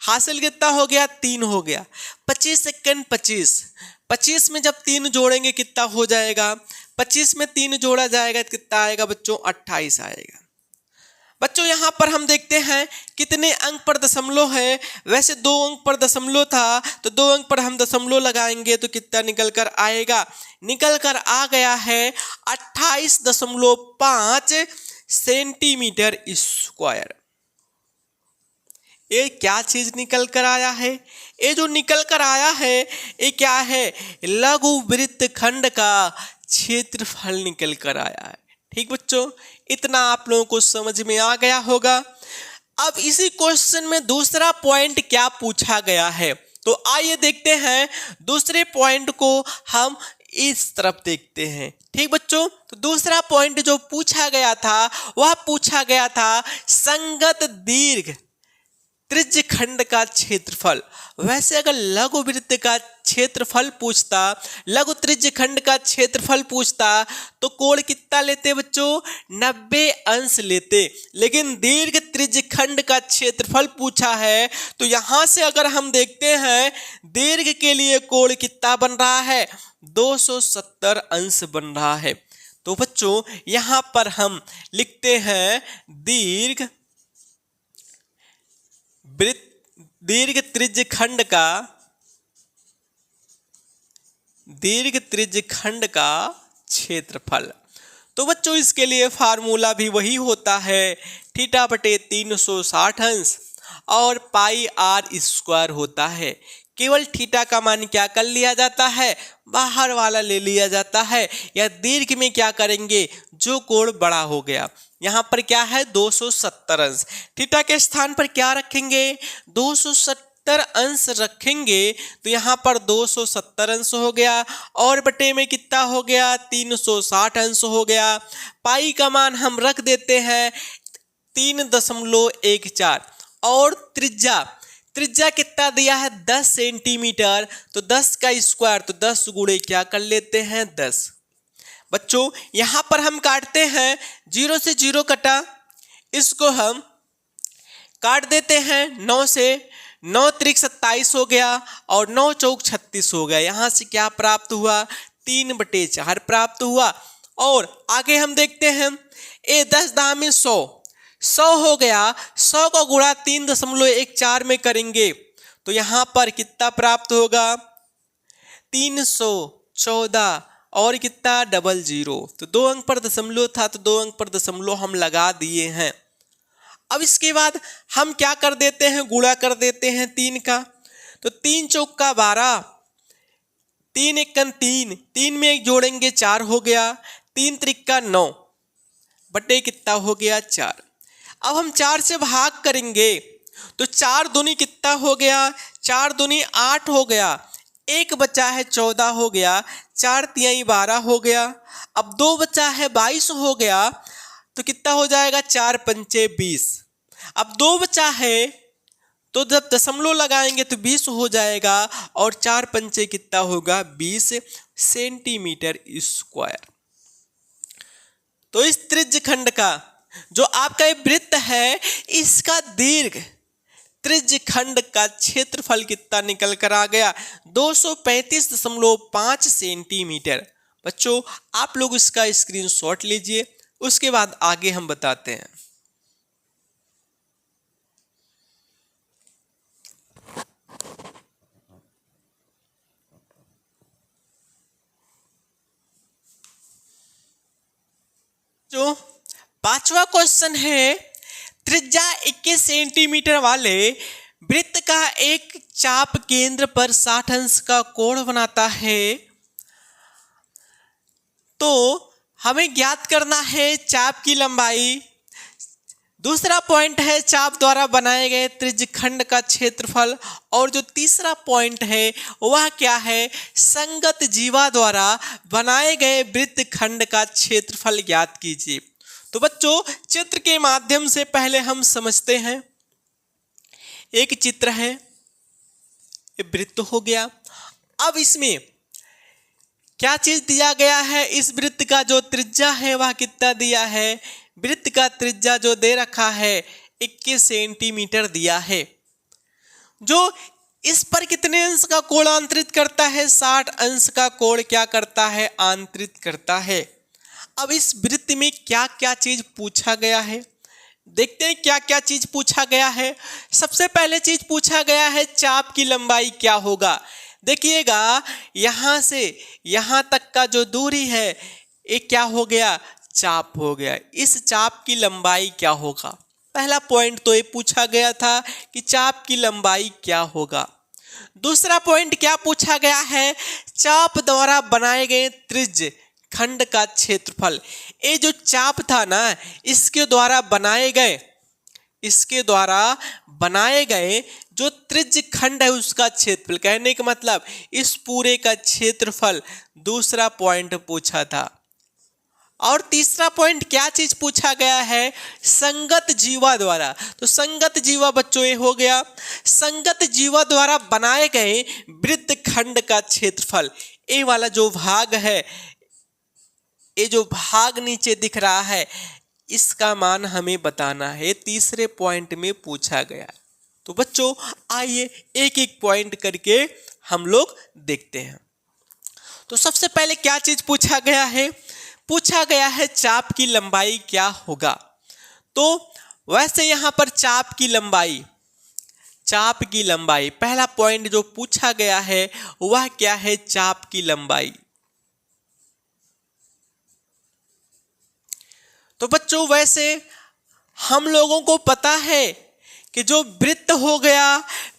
हासिल कितना हो गया? 3 हो गया। 25 1 25, 25 में जब 3 जोड़ेंगे कितना हो जाएगा? 25 में 3 जोड़ा जाएगा तो कितना आएगा बच्चों? 28 आएगा। बच्चों यहाँ पर हम देखते हैं कितने अंक पर दशमलव है। वैसे 2 अंक पर दशमलव था, तो 2 अंक पर हम दशमलव लगाएंगे तो कितना निकल कर आएगा? निकल कर आ गया है 28.5 सेंटीमीटर स्क्वायर। ये क्या चीज निकल कर आया है? ये जो निकल कर आया है ये क्या है? लघु वृत्त खंड का क्षेत्रफल निकल कर आया है। ठीक बच्चों, इतना आप लोगों को समझ में आ गया होगा। अब इसी क्वेश्चन में दूसरा पॉइंट क्या पूछा गया है, तो आइए देखते हैं। दूसरे पॉइंट को हम इस तरफ देखते हैं। ठीक बच्चों, तो दूसरा पॉइंट जो पूछा गया था वह पूछा गया था संगत दीर्घ त्रिज्य खंड का क्षेत्रफल। वैसे अगर लघु वृत्त का क्षेत्रफल पूछता, लघु त्रिज्य खंड का क्षेत्रफल पूछता तो कोण कितना लेते बच्चों? 90 अंश लेते। लेकिन दीर्घ त्रिज्य खंड का क्षेत्रफल पूछा है तो यहां से अगर हम देखते हैं दीर्घ के लिए कोण कितना बन रहा है? 270 अंश बन रहा है। तो बच्चों यहां पर हम लिखते हैं दीर्घ त्रिज्य खंड का क्षेत्रफल। तो बच्चों इसके लिए फार्मूला भी वही होता है, थीटा बटे 360 अंश और पाई आर स्क्वायर होता है। केवल थीटा का मान क्या कर लिया जाता है? बाहर वाला ले लिया जाता है, या दीर्घ में क्या करेंगे? जो कोण बड़ा हो गया। यहाँ पर क्या है? 270 अंश। थीटा के स्थान पर क्या रखेंगे? 270 अंश रखेंगे तो यहाँ पर 270 अंश हो गया और बटे में कितना हो गया? 360 अंश हो गया। पाई का मान हम रख देते हैं 3.14 और त्रिज्या कितना दिया है? 10 सेंटीमीटर। तो 10 का स्क्वायर तो 10 गुणे क्या कर लेते हैं? 10। बच्चों यहां पर हम काटते हैं, 0 से 0 कटा, इसको हम काट देते हैं 9 से। 9 त्रिक 27 हो गया और 9 चौक 36 हो गया। यहां से क्या प्राप्त हुआ? 3/4 प्राप्त हुआ। और आगे हम देखते हैं, 10 दाम 100 हो गया। 100 का गुणा 3.14 में करेंगे तो यहां पर कितना प्राप्त होगा? 314 और कितना? 00। तो 2 अंक पर दशमलव था तो 2 अंक पर दशमलव हम लगा दिए हैं। अब इसके बाद हम क्या कर देते हैं? गुणा कर देते हैं 3 का। तो 3 चौक का 12, 3 एकन 3, 3 में एक जोड़ेंगे 4 हो गया, 3 त्रिक का 9 बटे कितना हो गया? 4। अब हम 4 से भाग करेंगे तो 4 दूनी कितना हो गया? 4 दूनी 8 हो गया, एक बचा है 14 हो गया, 4 तिहाई 12 हो गया। अब 2 बचा है 22 हो गया तो कितना हो जाएगा? 4 पंचे 20। अब 2 बचा है तो जब दशमलव लगाएंगे तो 20 हो जाएगा और 4 पंचे कितना होगा? 20 सेंटीमीटर स्क्वायर। तो इस त्रिज्य खंड का जो आपका ये वृत्त है, इसका दीर्घ त्रिज्य खंड का क्षेत्रफल कितना निकल कर आ गया? 235.5 सेंटीमीटर। बच्चों आप लोग इसका स्क्रीनशॉट लीजिए, उसके बाद आगे हम बताते हैं। जो 5वां क्वेश्चन है, त्रिज्या 21 सेंटीमीटर वाले वृत्त का एक चाप केंद्र पर 60 अंश का कोण बनाता है। तो हमें ज्ञात करना है चाप की लंबाई। दूसरा पॉइंट है चाप द्वारा बनाए गए त्रिज्य खंड का क्षेत्रफल। और जो तीसरा पॉइंट है वह क्या है? संगत जीवा द्वारा बनाए गए वृत्त खंड का क्षेत्रफल ज्ञात कीजिए। तो बच्चों चित्र के माध्यम से पहले हम समझते हैं। एक चित्र है, वृत्त हो गया। अब इसमें क्या चीज दिया गया है? इस वृत्त का जो त्रिज्या है वह कितना दिया है? वृत्त का त्रिज्या जो दे रखा है 21 सेंटीमीटर दिया है। जो इस पर कितने अंश का कोण आंतरित करता है? 60 अंश का कोण क्या करता है? आंतरित करता है। अब इस वृत्त में क्या क्या चीज पूछा गया है, देखते हैं क्या क्या चीज पूछा गया है। सबसे पहले चीज पूछा गया है चाप की लंबाई क्या होगा। देखिएगा यहां से यहां तक का जो दूरी है ये क्या हो गया? चाप हो गया। इस चाप की लंबाई क्या होगा? पहला पॉइंट तो ये पूछा गया था कि चाप की लंबाई क्या होगा। दूसरा पॉइंट क्या पूछा गया है? चाप द्वारा बनाए गए त्रिज्य खंड का क्षेत्रफल। ये जो चाप था ना, इसके द्वारा बनाए गए जो त्रिज्य खंड है उसका क्षेत्रफल। कहने का मतलब इस पूरे का क्षेत्रफल दूसरा पॉइंट पूछा था। और तीसरा पॉइंट क्या चीज पूछा गया है, संगत जीवा द्वारा। तो संगत जीवा बच्चों ये हो गया, संगत जीवा द्वारा बनाए गए वृत्तखंड का क्षेत्रफल। ये वाला जो भाग है, ये जो भाग नीचे दिख रहा है, इसका मान हमें बताना है, तीसरे पॉइंट में पूछा गया। तो बच्चों आइए एक एक पॉइंट करके हम लोग देखते हैं। तो सबसे पहले क्या चीज पूछा गया है, पूछा गया है चाप की लंबाई क्या होगा। तो वैसे यहां पर चाप की लंबाई पहला पॉइंट जो पूछा गया है वह क्या है, चाप की लंबाई। तो बच्चों वैसे हम लोगों को पता है कि जो वृत्त हो गया,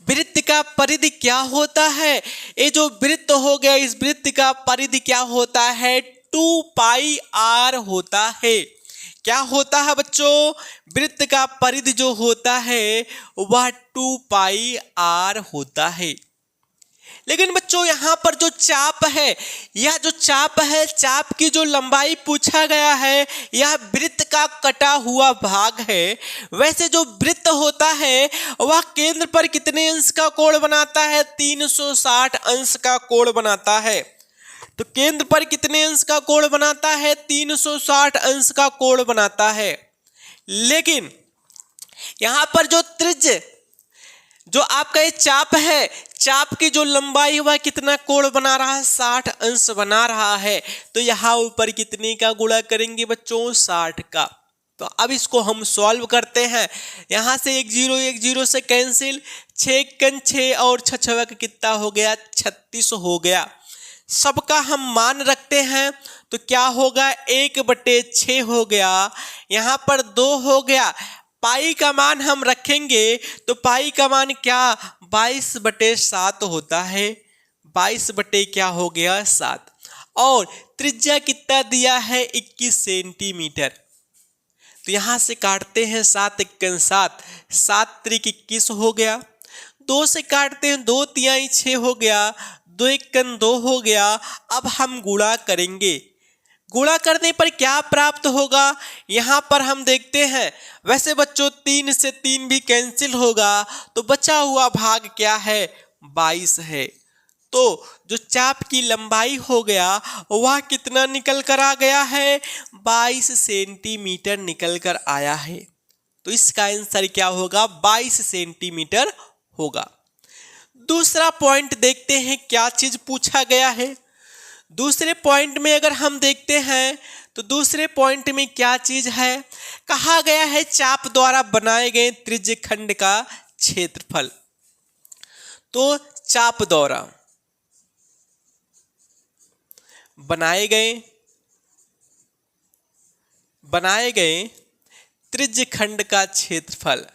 वृत्त का परिधि क्या होता है, ये जो वृत्त हो गया इस वृत्त का परिधि क्या होता है, 2πr होता है। क्या होता है बच्चों, वृत्त का परिधि जो होता है वह 2πr होता है। लेकिन बच्चों यहाँ पर जो चाप है, यह जो चाप है, चाप की जो लंबाई पूछा गया है यह वृत्त का कटा हुआ भाग है। वैसे जो वृत्त होता है वह केंद्र पर कितने अंश का कोण बनाता है, 360 अंश का कोण बनाता है। तो केंद्र पर कितने अंश का कोण बनाता है, 360 अंश का कोण बनाता है। लेकिन यहां पर जो त्रिज्य, जो आपका ये चाप है, चाप की जो लंबाई वह कितना कोण बना रहा है, 60 अंश बना रहा है। तो यहाँ ऊपर कितने का गुणा करेंगे बच्चों, 60 का। तो अब इसको हम सॉल्व करते हैं। यहाँ से एक जीरो से कैंसिल, 6 कन 6 और 6 का कितना हो गया, 36 हो गया। सबका हम मान रखते हैं तो क्या होगा, 1/6 हो गया। यहाँ पर 2 हो गया। पाई का मान हम रखेंगे तो पाई का मान क्या, 22/7 होता है। 22 बटे क्या हो गया, 7। और त्रिज्या कितना दिया है, 21 सेंटीमीटर। तो यहां से काटते हैं 7 × 7, 7 × 21 हो गया। 2 से काटते हैं, 2 × 6 हो गया, 2 × 2 हो गया। अब हम गुणा करेंगे, गुणा करने पर क्या प्राप्त होगा, यहाँ पर हम देखते हैं। वैसे बच्चों 3 से 3 भी कैंसिल होगा, तो बचा हुआ भाग क्या है, 22 है। तो जो चाप की लंबाई हो गया वह कितना निकल कर आ गया है, 22 सेंटीमीटर निकल कर आया है। तो इसका आंसर क्या होगा, 22 सेंटीमीटर होगा। दूसरा पॉइंट देखते हैं क्या चीज पूछा गया है। दूसरे पॉइंट में अगर हम देखते हैं तो दूसरे पॉइंट में क्या चीज है, कहा गया है चाप द्वारा बनाए गए त्रिज्य खंड का क्षेत्रफल। तो चाप द्वारा बनाए गए त्रिज्य खंड का क्षेत्रफल।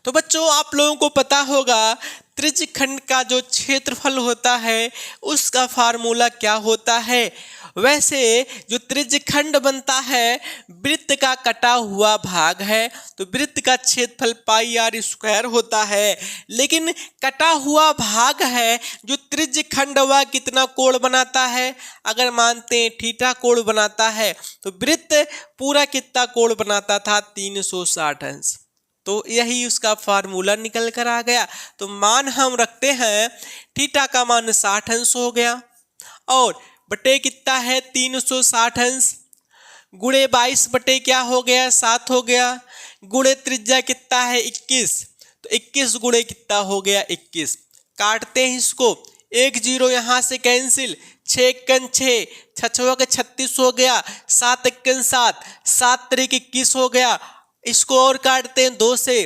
तो बच्चों आप लोगों को पता होगा त्रिज्य खंड का जो क्षेत्रफल होता है उसका फार्मूला क्या होता है। वैसे जो त्रिज्य खंड बनता है वृत्त का कटा हुआ भाग है, तो वृत्त का क्षेत्रफल πr² होता है। लेकिन कटा हुआ भाग है जो त्रिज्य खंड वह कितना कोण बनाता है, अगर मानते हैं थीटा कोण बनाता है, तो वृत्त पूरा कितना कोण बनाता था, 360 अंश। तो यही उसका फार्मूला निकल कर आ गया। तो मान हम रखते हैं, थीटा का मान 60 अंश हो गया और बटे कितना है, 360 अंश गुणे 22 बटे क्या हो गया, 7 हो गया, गुणे त्रिज्या कितना है, 21। तो 21 गुणे कितना हो गया, 21। काटते हैं इसको, 1 0 यहाँ से कैंसिल, 6 × 6, 6 का 36 हो गया, 7 × 7, 7 × 21 हो गया। इसको और काटते हैं 2 से,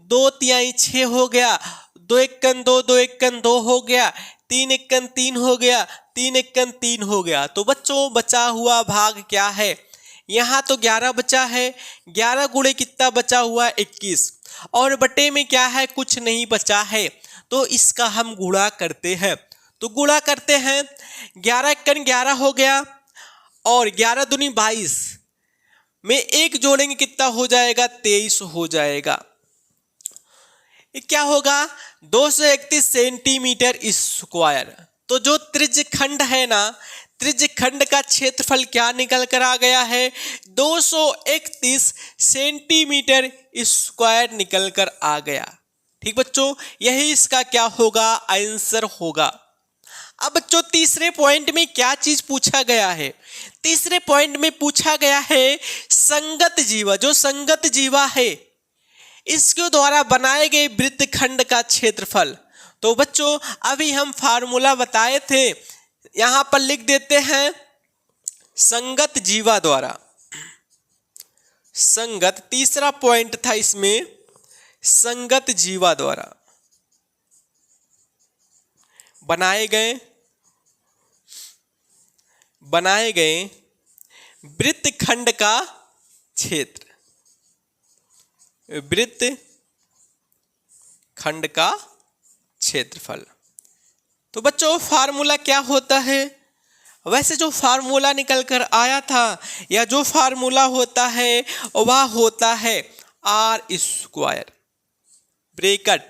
2 × 6 हो गया, 2 × 2, 2 × 2 हो गया, 3 × 3 हो गया, 3 × 3 हो गया। तो बच्चों बचा हुआ भाग क्या है, यहाँ तो 11 बचा है, 11 गुणे कितना बचा हुआ, 21। और बटे में क्या है, कुछ नहीं बचा है। तो इसका हम गुणा करते हैं। तो गुणा करते हैं, 11 × 11 हो गया और 11 दूनी 22 में 1 जोड़ेंगे कितना हो जाएगा, 23 हो जाएगा। क्या होगा, 231 सेंटीमीटर स्क्वायर। तो जो त्रिज्यखंड है ना, त्रिज्यखंड का क्षेत्रफल क्या निकल कर आ गया है, 231 सेंटीमीटर स्क्वायर निकल कर आ गया। ठीक बच्चों, यही इसका क्या होगा, आंसर होगा। अब बच्चों तीसरे पॉइंट में क्या चीज पूछा गया है, तीसरे पॉइंट में पूछा गया है संगत जीवा, जो संगत जीवा है इसके द्वारा बनाए गए वृत्तखंड का क्षेत्रफल। तो बच्चों अभी हम फार्मूला बताए थे, यहां पर लिख देते हैं संगत जीवा द्वारा। संगत तीसरा पॉइंट था इसमें, संगत जीवा द्वारा बनाए गए वृत्तखंड का क्षेत्र, वृत्तखंड का क्षेत्रफल। तो बच्चों फार्मूला क्या होता है, वैसे जो फार्मूला निकल कर आया था या जो फार्मूला होता है वह होता है आर स्क्वायर ब्रैकेट,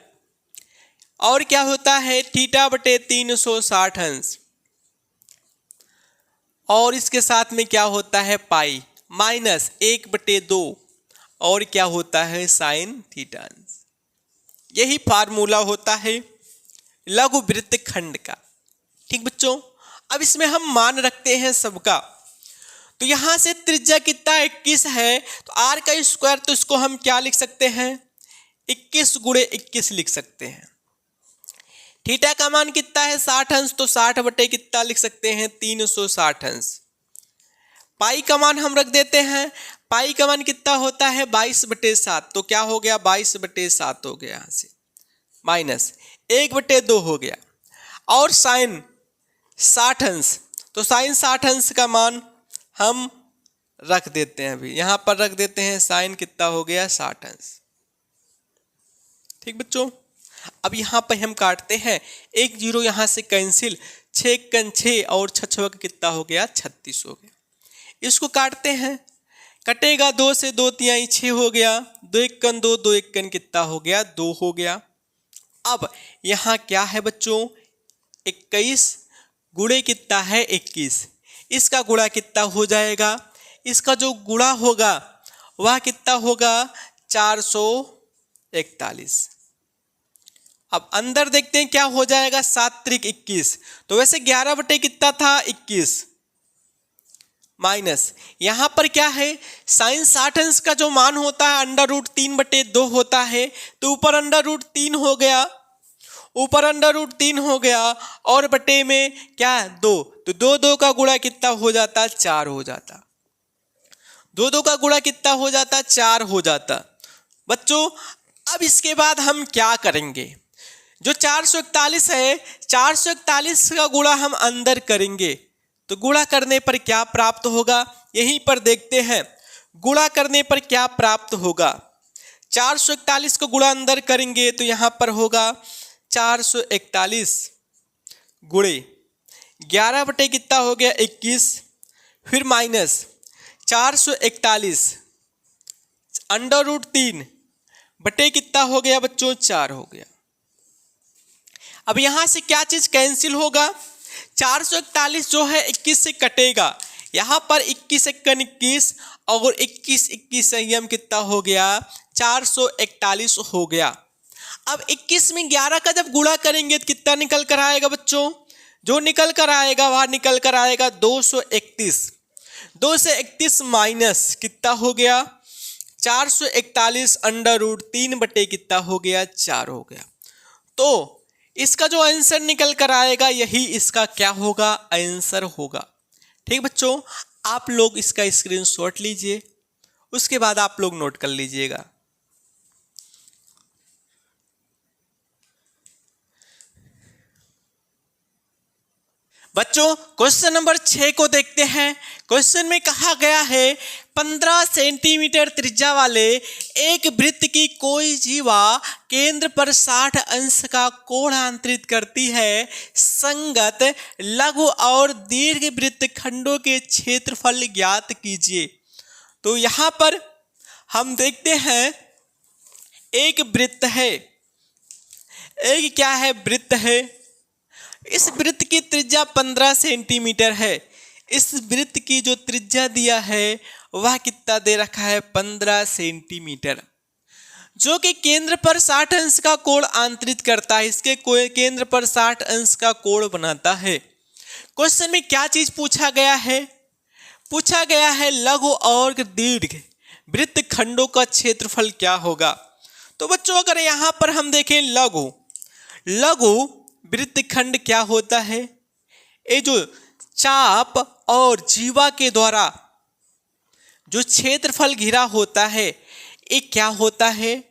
और क्या होता है थीटा बटे 360 अंश, और इसके साथ में क्या होता है पाई माइनस 1/2, और क्या होता है साइन थीटा अंश। यही फार्मूला होता है लघु वृत्तखंड का। ठीक बच्चों, अब इसमें हम मान रखते हैं सबका। तो यहां से त्रिज्या कितना 21 है, तो आर का स्क्वायर, तो इसको हम क्या लिख सकते हैं 21 × 21 लिख सकते हैं। थीटा का मान कितना है 60 अंश, तो 60 बटे कितना लिख सकते हैं 360 अंश। पाई का मान हम रख देते हैं, पाई का मान कितना होता है 22/7, तो क्या हो गया 22/7 हो गया, यहाँ से माइनस 1/2 हो गया, और साइन 60 अंश, तो साइन 60 अंश का मान हम रख देते हैं, अभी यहाँ पर रख देते हैं, साइन कितना हो गया 60 अंश। ठीक बच्चों, अब यहाँ पर हम काटते हैं, 1 0 यहाँ से कैंसिल, 6 × 6 और 6 कितना हो गया 36 हो गया। इसको काटते हैं, कटेगा 2 से 2 3 6 हो गया, 2 1 2, 2 1 कितना हो गया 2 हो गया। अब यहाँ क्या है बच्चों 21 गुणे कितना है 21, इसका गुणा कितना हो जाएगा, इसका जो गुणा होगा वह कितना होगा 441। अब अंदर देखते हैं क्या हो जाएगा 7 × 21, तो वैसे 11 बटे कितना था 21, माइनस यहां पर क्या है साइन 60 अंश का जो मान होता है √3/2 होता है, तो ऊपर √3 हो गया, ऊपर √3 हो गया, और बटे में क्या 2, तो 2 2 का गुणा कितना हो जाता 4 हो जाता, 2 2 का गुणा कितना हो जाता 4 हो जाता। बच्चों अब इसके बाद हम क्या करेंगे, जो 441 है 441 का गुणा हम अंदर करेंगे, तो गुणा करने पर क्या प्राप्त होगा यहीं पर देखते हैं, गुणा करने पर क्या प्राप्त होगा। 441 को गुणा अंदर करेंगे तो यहाँ पर होगा 441 गुणे 11 बटे कितना हो गया 21, फिर माइनस 441 √3 बटे कितना हो गया बच्चों 4 हो गया। अब यहां से क्या चीज कैंसिल होगा, 441 जो है 21 से कटेगा, यहां पर 21 × 21 और 21 21 संयम कितना हो गया 441 हो गया। अब 21 में 11 का जब गुणा करेंगे तो कितना निकल कर आएगा बच्चों, जो निकल कर आएगा वह निकल कर आएगा 231, 2 से 31 माइनस कितना हो गया 441 √3 बटे कितना हो गया 4 हो गया। तो इसका जो आंसर निकल कर आएगा यही इसका क्या होगा आंसर होगा। ठीक बच्चों, आप लोग इसका स्क्रीनशॉट लीजिए, उसके बाद आप लोग नोट कर लीजिएगा। बच्चों क्वेश्चन नंबर 6 को देखते हैं। क्वेश्चन में कहा गया है 15 सेंटीमीटर त्रिज्या वाले एक वृत्त की कोई जीवा केंद्र पर 60 अंश का कोणांतरित करती है, संगत लघु और दीर्घ वृत्तखंडों के क्षेत्रफल ज्ञात कीजिए। तो यहां पर हम देखते हैं एक वृत्त है, एक क्या है वृत्त है, इस वृत्त की त्रिज्या 15 सेंटीमीटर है। इस वृत्त की जो त्रिज्या दिया है वह कितना दे रखा है 15 सेंटीमीटर, जो कि केंद्र पर 60 अंश का कोण आंतरित करता है। इसके केंद्र पर 60 अंश का कोण बनाता है। क्वेश्चन में क्या चीज पूछा गया है? पूछा गया है लघु और दीर्घ वृत्त खंडों का क्षेत्रफल क्या होगा। तो बच्चों अगर यहां पर हम देखें लघु वृत्त खंड क्या होता है? ये जो चाप और जीवा के द्वारा जो क्षेत्रफल घिरा होता है ये क्या होता है?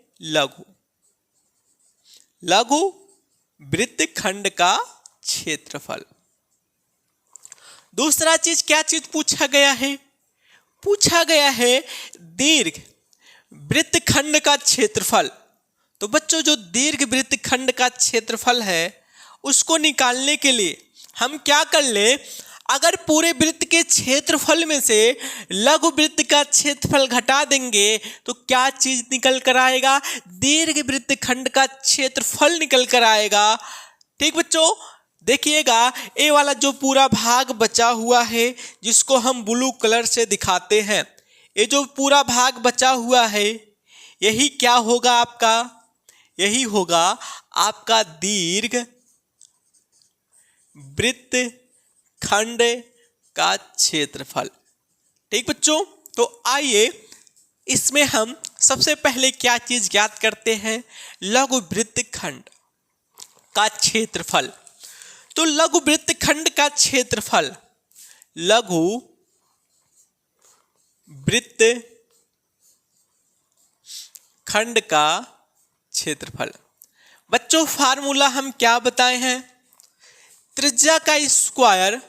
लघु वृत्त खंड का क्षेत्रफल। दूसरा चीज क्या चीज पूछा गया है? पूछा गया है दीर्घ वृत्त खंड का क्षेत्रफल। तो बच्चों जो दीर्घ वृत्त खंड का क्षेत्रफल है उसको निकालने के लिए हम क्या कर ले, अगर पूरे वृत्त के क्षेत्रफल में से लघु वृत्त का क्षेत्रफल घटा देंगे तो क्या चीज निकल कर आएगा? दीर्घ वृत्त खंड का क्षेत्रफल निकल कर आएगा। ठीक बच्चों, देखिएगा ये वाला जो पूरा भाग बचा हुआ है जिसको हम ब्लू कलर से दिखाते हैं, ये जो पूरा भाग बचा हुआ है यही क्या होगा आपका? यही होगा आपका दीर्घ वृत्त खंड का क्षेत्रफल। ठीक बच्चों, तो आइए इसमें हम सबसे पहले क्या चीज ज्ञात करते हैं? लघु वृत्त खंड का क्षेत्रफल। तो लघु वृत्त खंड का क्षेत्रफल, लघु वृत्त खंड का क्षेत्रफल। बच्चों फार्मूला हम क्या बताए हैं? त्रिज्या का स्क्वायर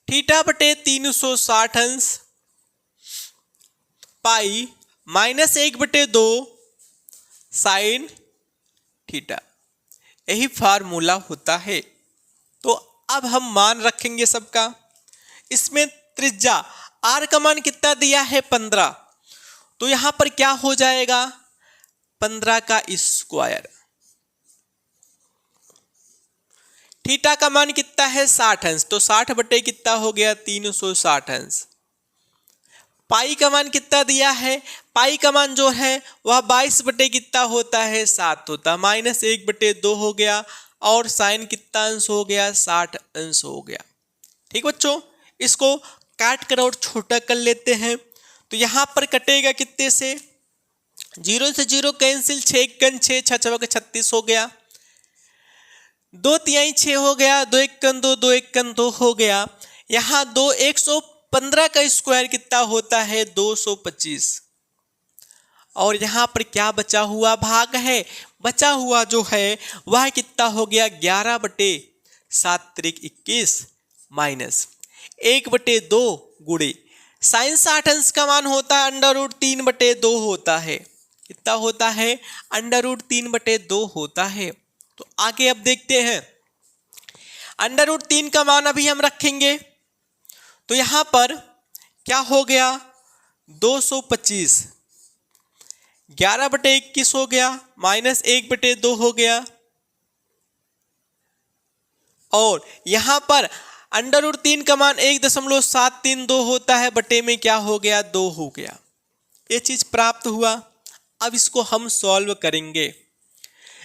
थीटा बटे 360 अंश पाई माइनस 1/2 साइन थीटा, यही फार्मूला होता है। तो अब हम मान रखेंगे सबका। इसमें त्रिज्या आर का मान कितना दिया है? 15। तो यहां पर क्या हो जाएगा? 15 का स्क्वायर। थीटा का मान कितना है? 60 अंश। तो 60 बटे कितना हो गया? 360 अंश। पाई का मान कितना दिया है? पाई का मान जो है वह 22 बटे कितना होता है? 7 होता है। माइनस 1/2 हो गया और साइन कितना अंश हो गया? 60 अंश हो गया। ठीक बच्चों, इसको काट कर और छोटा कर लेते हैं। तो यहां पर कटेगा कितने से? 0 से 0 कैंसिल, 6 कन 6, 6 36 हो गया। 2 तिहाई 6 हो गया, 2 1 कन 2, 2 1 कन 2 हो गया। यहाँ 115 का स्क्वायर कितना होता है? 225। और यहाँ पर क्या बचा हुआ भाग है? बचा हुआ जो है वह कितना हो गया? 11/7 × 21 माइनस 1/2 गुणे साइन 60 अंश का मान होता है √3/2 होता है। कितना होता है? √3/2 होता है। तो आगे अब देखते हैं, √3 का मान अभी हम रखेंगे। तो यहां पर क्या हो गया? 225 11/21 हो गया, माइनस 1/2 हो गया। और यहां पर √3 का मान 1.732 होता है, बटे में क्या हो गया? 2 हो गया। ये चीज प्राप्त हुआ। अब इसको हम सॉल्व करेंगे।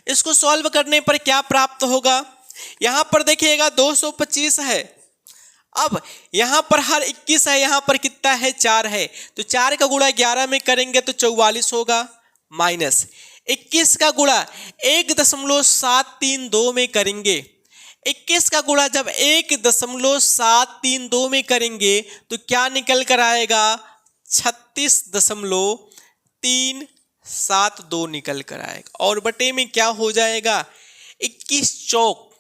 इसको सॉल्व करने पर क्या प्राप्त होगा? यहां पर देखिएगा 225 है। अब यहां पर हर 21 है, यहां पर कितना है? 4 है। तो 4 का गुणा 11 में करेंगे तो 44 होगा, माइनस 21 का गुणा 1.732 में करेंगे। 21 का गुणा जब 1.732 में करेंगे तो क्या निकल कर आएगा? 36.372 निकल कर आएगा। और बटे में क्या हो जाएगा? 21 चौक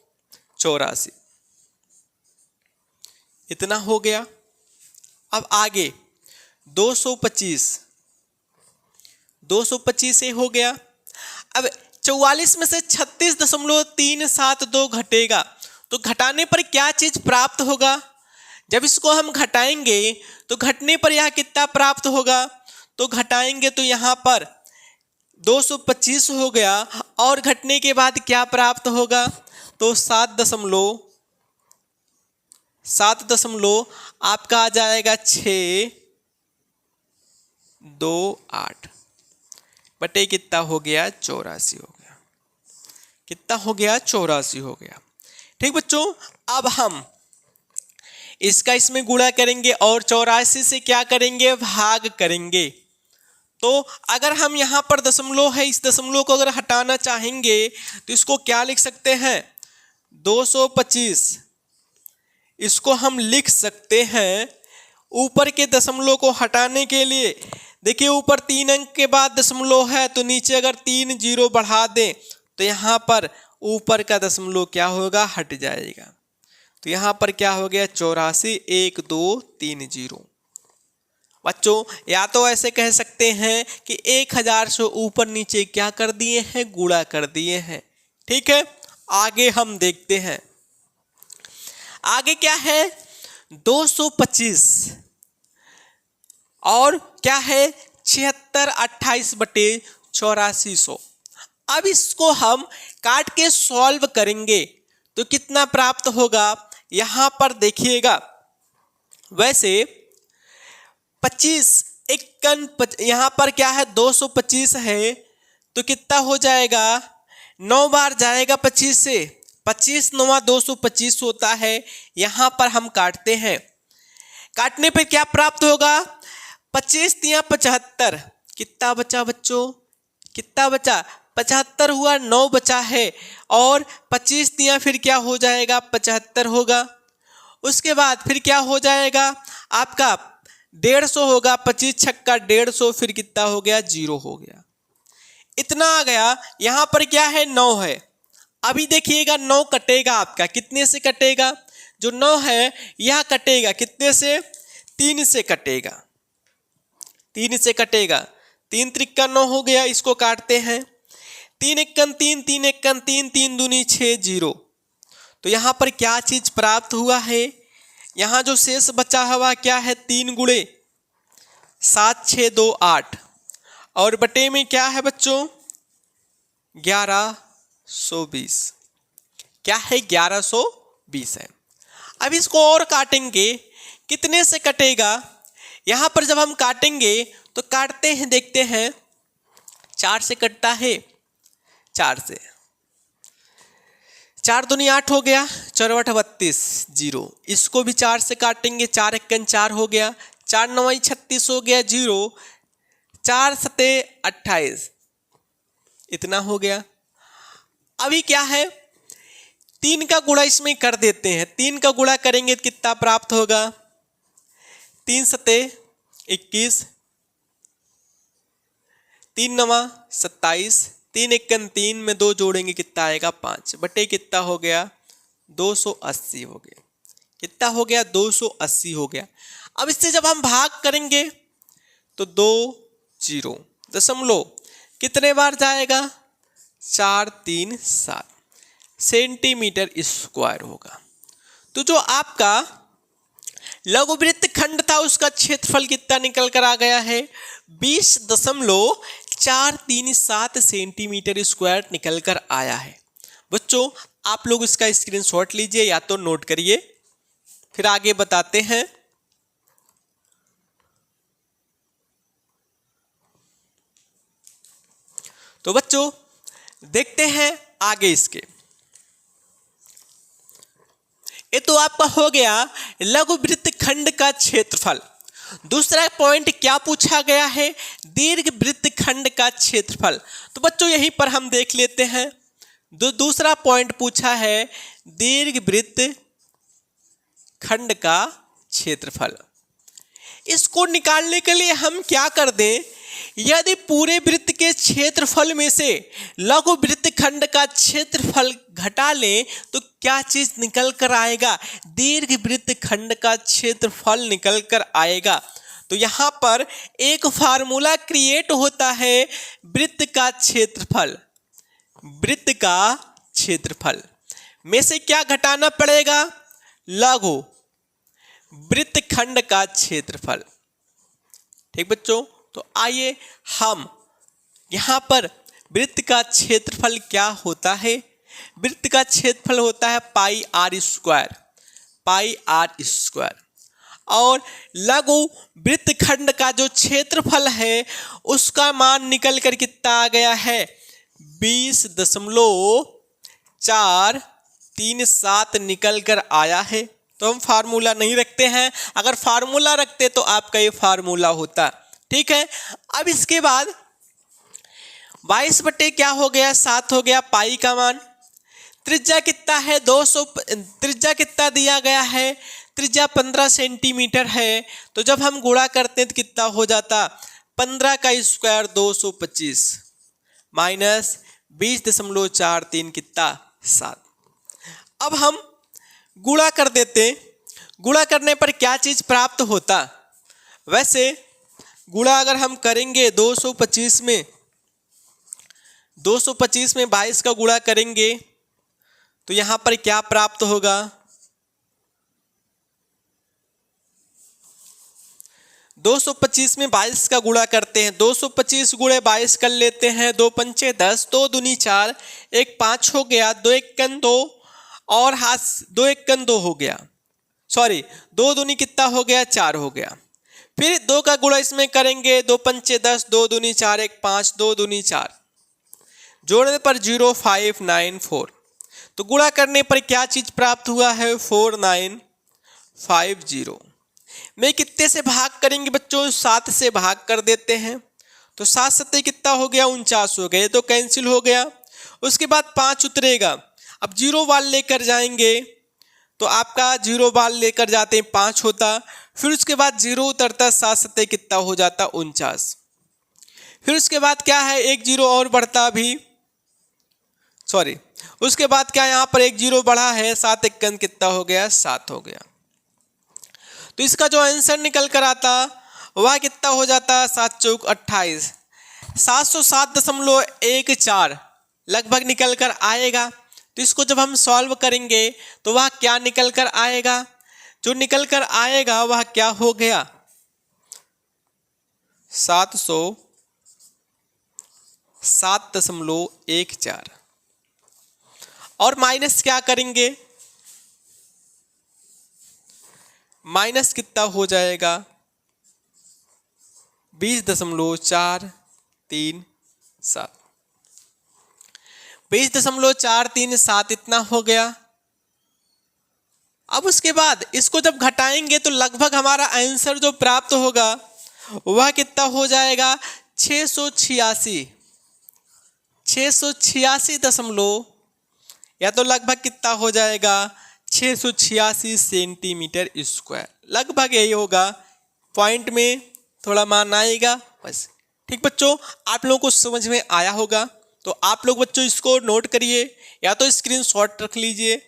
84, इतना हो गया। अब आगे 225 से हो गया। अब 44 में से 36.372 घटेगा तो घटाने पर क्या चीज प्राप्त होगा? जब इसको हम घटाएंगे तो घटने पर यह कितना प्राप्त होगा? तो घटाएंगे तो यहां पर 225 हो गया और घटने के बाद क्या प्राप्त होगा? तो 7 दशमलव आपका आ जाएगा 628 बटे कितना हो गया 84 हो गया। कितना हो गया 84 हो गया। ठीक बच्चों, अब हम इसका इसमें गुणा करेंगे और 84 से क्या करेंगे भाग करेंगे। तो अगर हम यहाँ पर दशमलव है, इस दशमलव को अगर हटाना चाहेंगे तो इसको क्या लिख सकते हैं 225। इसको हम लिख सकते हैं ऊपर के दशमलव को हटाने के लिए। देखिए ऊपर 3 अंक के बाद दशमलव है तो नीचे अगर 3 जीरो बढ़ा दें तो यहाँ पर ऊपर का दशमलव क्या होगा हट जाएगा। तो यहाँ पर क्या हो गया 84 1 2 3 0। बच्चों या तो ऐसे कह सकते हैं कि 1000 से ऊपर नीचे क्या कर दिए हैं गुणा कर दिए हैं। ठीक है, आगे हम देखते हैं। आगे क्या है 225 और क्या है 7628 बटे 8400। अब इसको हम काट के सॉल्व करेंगे तो कितना प्राप्त होगा यहां पर देखिएगा। वैसे 25 51 यहां पर क्या है 225 है तो कितना हो जाएगा 9 बार जाएगा 25 से, 25 9 225 होता है। यहां पर हम काटते हैं, काटने पर क्या प्राप्त होगा 25 तिया 75। कितना बचा बच्चों, कितना बचा 75 हुआ, 9 बचा है और 25 तिया फिर क्या हो जाएगा 75 होगा। उसके बाद फिर क्या हो जाएगा आपका 150 होगा, 25 छक्का 150 फिर कितना हो गया 0 हो गया। इतना आ गया। यहां पर क्या है 9 है। अभी देखिएगा 9 कटेगा आपका, कितने से कटेगा जो 9 है यह कटेगा कितने से 3 से कटेगा, 3 से कटेगा। 3 त्रिक्का 9 हो गया, इसको काटते हैं 3 एकन 3 3 एकन 3 3 दूनी 6 0। तो यहाँ पर क्या चीज प्राप्त हुआ है, यहाँ जो शेष बचा हुआ क्या है 3 गुणे 7 6 2 8 और बटे में क्या है बच्चों 1120। क्या है 1120 है। अब इसको और काटेंगे, कितने से कटेगा। यहाँ पर जब हम काटेंगे तो काटते हैं, देखते हैं 4 से कटता है, 4 से 4 दूनी 8 हो गया, 4 8 32 0। इसको भी 4 से काटेंगे, 4 एकन 4 हो गया, 4 9 36 हो गया 0, 4 7 28 इतना हो गया। अभी क्या है 3 का गुणा इसमें कर देते हैं, 3 का गुणा करेंगे तो कितना प्राप्त होगा 3 7 21 3 9 27 3 एकन 3 में 2 जोड़ेंगे कितना आएगा 5 बटे कितना हो गया 280 हो गया। कितना हो गया 280 हो गया। अब इससे जब हम भाग करेंगे तो 2 0 दशमलव कितने बार जाएगा 4 3 7 सेंटीमीटर स्क्वायर होगा। तो जो आपका लघुवृत्त खंड था उसका क्षेत्रफल कितना निकल कर आ गया है 20.437 सेंटीमीटर स्क्वायर निकल कर आया है। बच्चों आप लोग इसका स्क्रीनशॉट लीजिए या तो नोट करिए, फिर आगे बताते हैं। तो बच्चों देखते हैं आगे इसके। ये तो आपका हो गया लघुवृत्त खंड का क्षेत्रफल। दूसरा पॉइंट क्या पूछा गया है दीर्घवृत्त खंड का क्षेत्रफल। तो बच्चों यहीं पर हम देख लेते हैं। दूसरा पॉइंट पूछा है दीर्घवृत्त खंड का क्षेत्रफल। इसको निकालने के लिए हम क्या कर दें, यदि पूरे वृत्त के क्षेत्रफल में से लघुवृत्त खंड का क्षेत्रफल घटा लें तो क्या चीज निकल कर आएगा दीर्घवृत्त खंड का क्षेत्रफल निकल कर आएगा। तो यहां पर एक फार्मूला क्रिएट होता है वृत्त का क्षेत्रफल। वृत्त का क्षेत्रफल में से क्या घटाना पड़ेगा लघु वृत्त खंड का क्षेत्रफल। ठीक बच्चों, तो आइए हम यहां पर वृत्त का क्षेत्रफल क्या होता है वृत्त का क्षेत्रफल होता है pi r square, pi r square. और लघु वृत्तखंड का जो क्षेत्रफल है उसका मान निकल कर कितना आ गया है 20.437 निकल कर आया है। तो हम फार्मूला नहीं रखते हैं, अगर फार्मूला रखते तो आपका ये फार्मूला होता। ठीक है, अब इसके बाद 22 बटे क्या हो गया 7 हो गया पाई का मान। त्रिज्या कितना है 200, त्रिज्या कितना दिया गया है, त्रिज्या 15 सेंटीमीटर है। तो जब हम गुणा करते हैं तो कितना हो जाता 15 का स्क्वायर 225 माइनस 20.43 कितना 7। अब हम गुणा कर देते, गुणा करने पर क्या चीज प्राप्त होता। वैसे गुणा अगर हम करेंगे 225 में 22 का गुणा करेंगे तो यहां पर क्या प्राप्त होगा 225 में 22 का गुणा करते हैं, 225 गुणे 22 कर लेते हैं, 2 पंचे 10, 2 दूनी 4, 1 5 हो गया, 2 1 2 और हाथ 2 1 2 हो गया, सॉरी 2 दूनी कितना हो गया 4 हो गया। फिर 2 का गुणा इसमें करेंगे, 2 पंचे 10, 2 दूनी 4, 1 5, 2 दूनी 4, जोड़ने पर 0594। तो गुणा करने पर क्या चीज प्राप्त हुआ है 4950। में कितने से भाग करेंगे बच्चों 7 से भाग कर देते हैं। तो 7 सत्ते कितना हो गया 49 हो गए, तो कैंसिल हो गया। उसके बाद 5 उतरेगा, अब 0 बाल लेकर जाएंगे तो आपका 0 बाल लेकर जाते हैं 5 होता। फिर उसके बाद 0 उतरता, 7 सत्ते कितना हो जाता 49। फिर उसके बाद क्या है 1 0 और बढ़ता भी, सॉरी उसके बाद क्या यहाँ पर 1 0 बढ़ा है, 7 1 कितना हो गया 7 हो गया। तो इसका जो आंसर निकल कर आता वह कितना हो जाता 7 चौक 28, 707.14 लगभग निकल कर आएगा। तो इसको जब हम सॉल्व करेंगे तो वह क्या निकल कर आएगा, जो निकल कर आएगा वह क्या हो गया 707.14 और माइनस क्या करेंगे, माइनस कितना हो जाएगा 20.437, 20.437 इतना हो गया। अब उसके बाद इसको जब घटाएंगे तो लगभग हमारा आंसर जो प्राप्त होगा वह कितना हो जाएगा 686 दशमलव या तो लगभग कितना हो जाएगा 686 सेंटीमीटर स्क्वायर, लगभग यही होगा। पॉइंट में थोड़ा मान आएगा बस। ठीक बच्चों, आप लोगों को समझ में आया होगा, तो आप लोग बच्चों इसको नोट करिए या तो स्क्रीनशॉट रख लीजिए।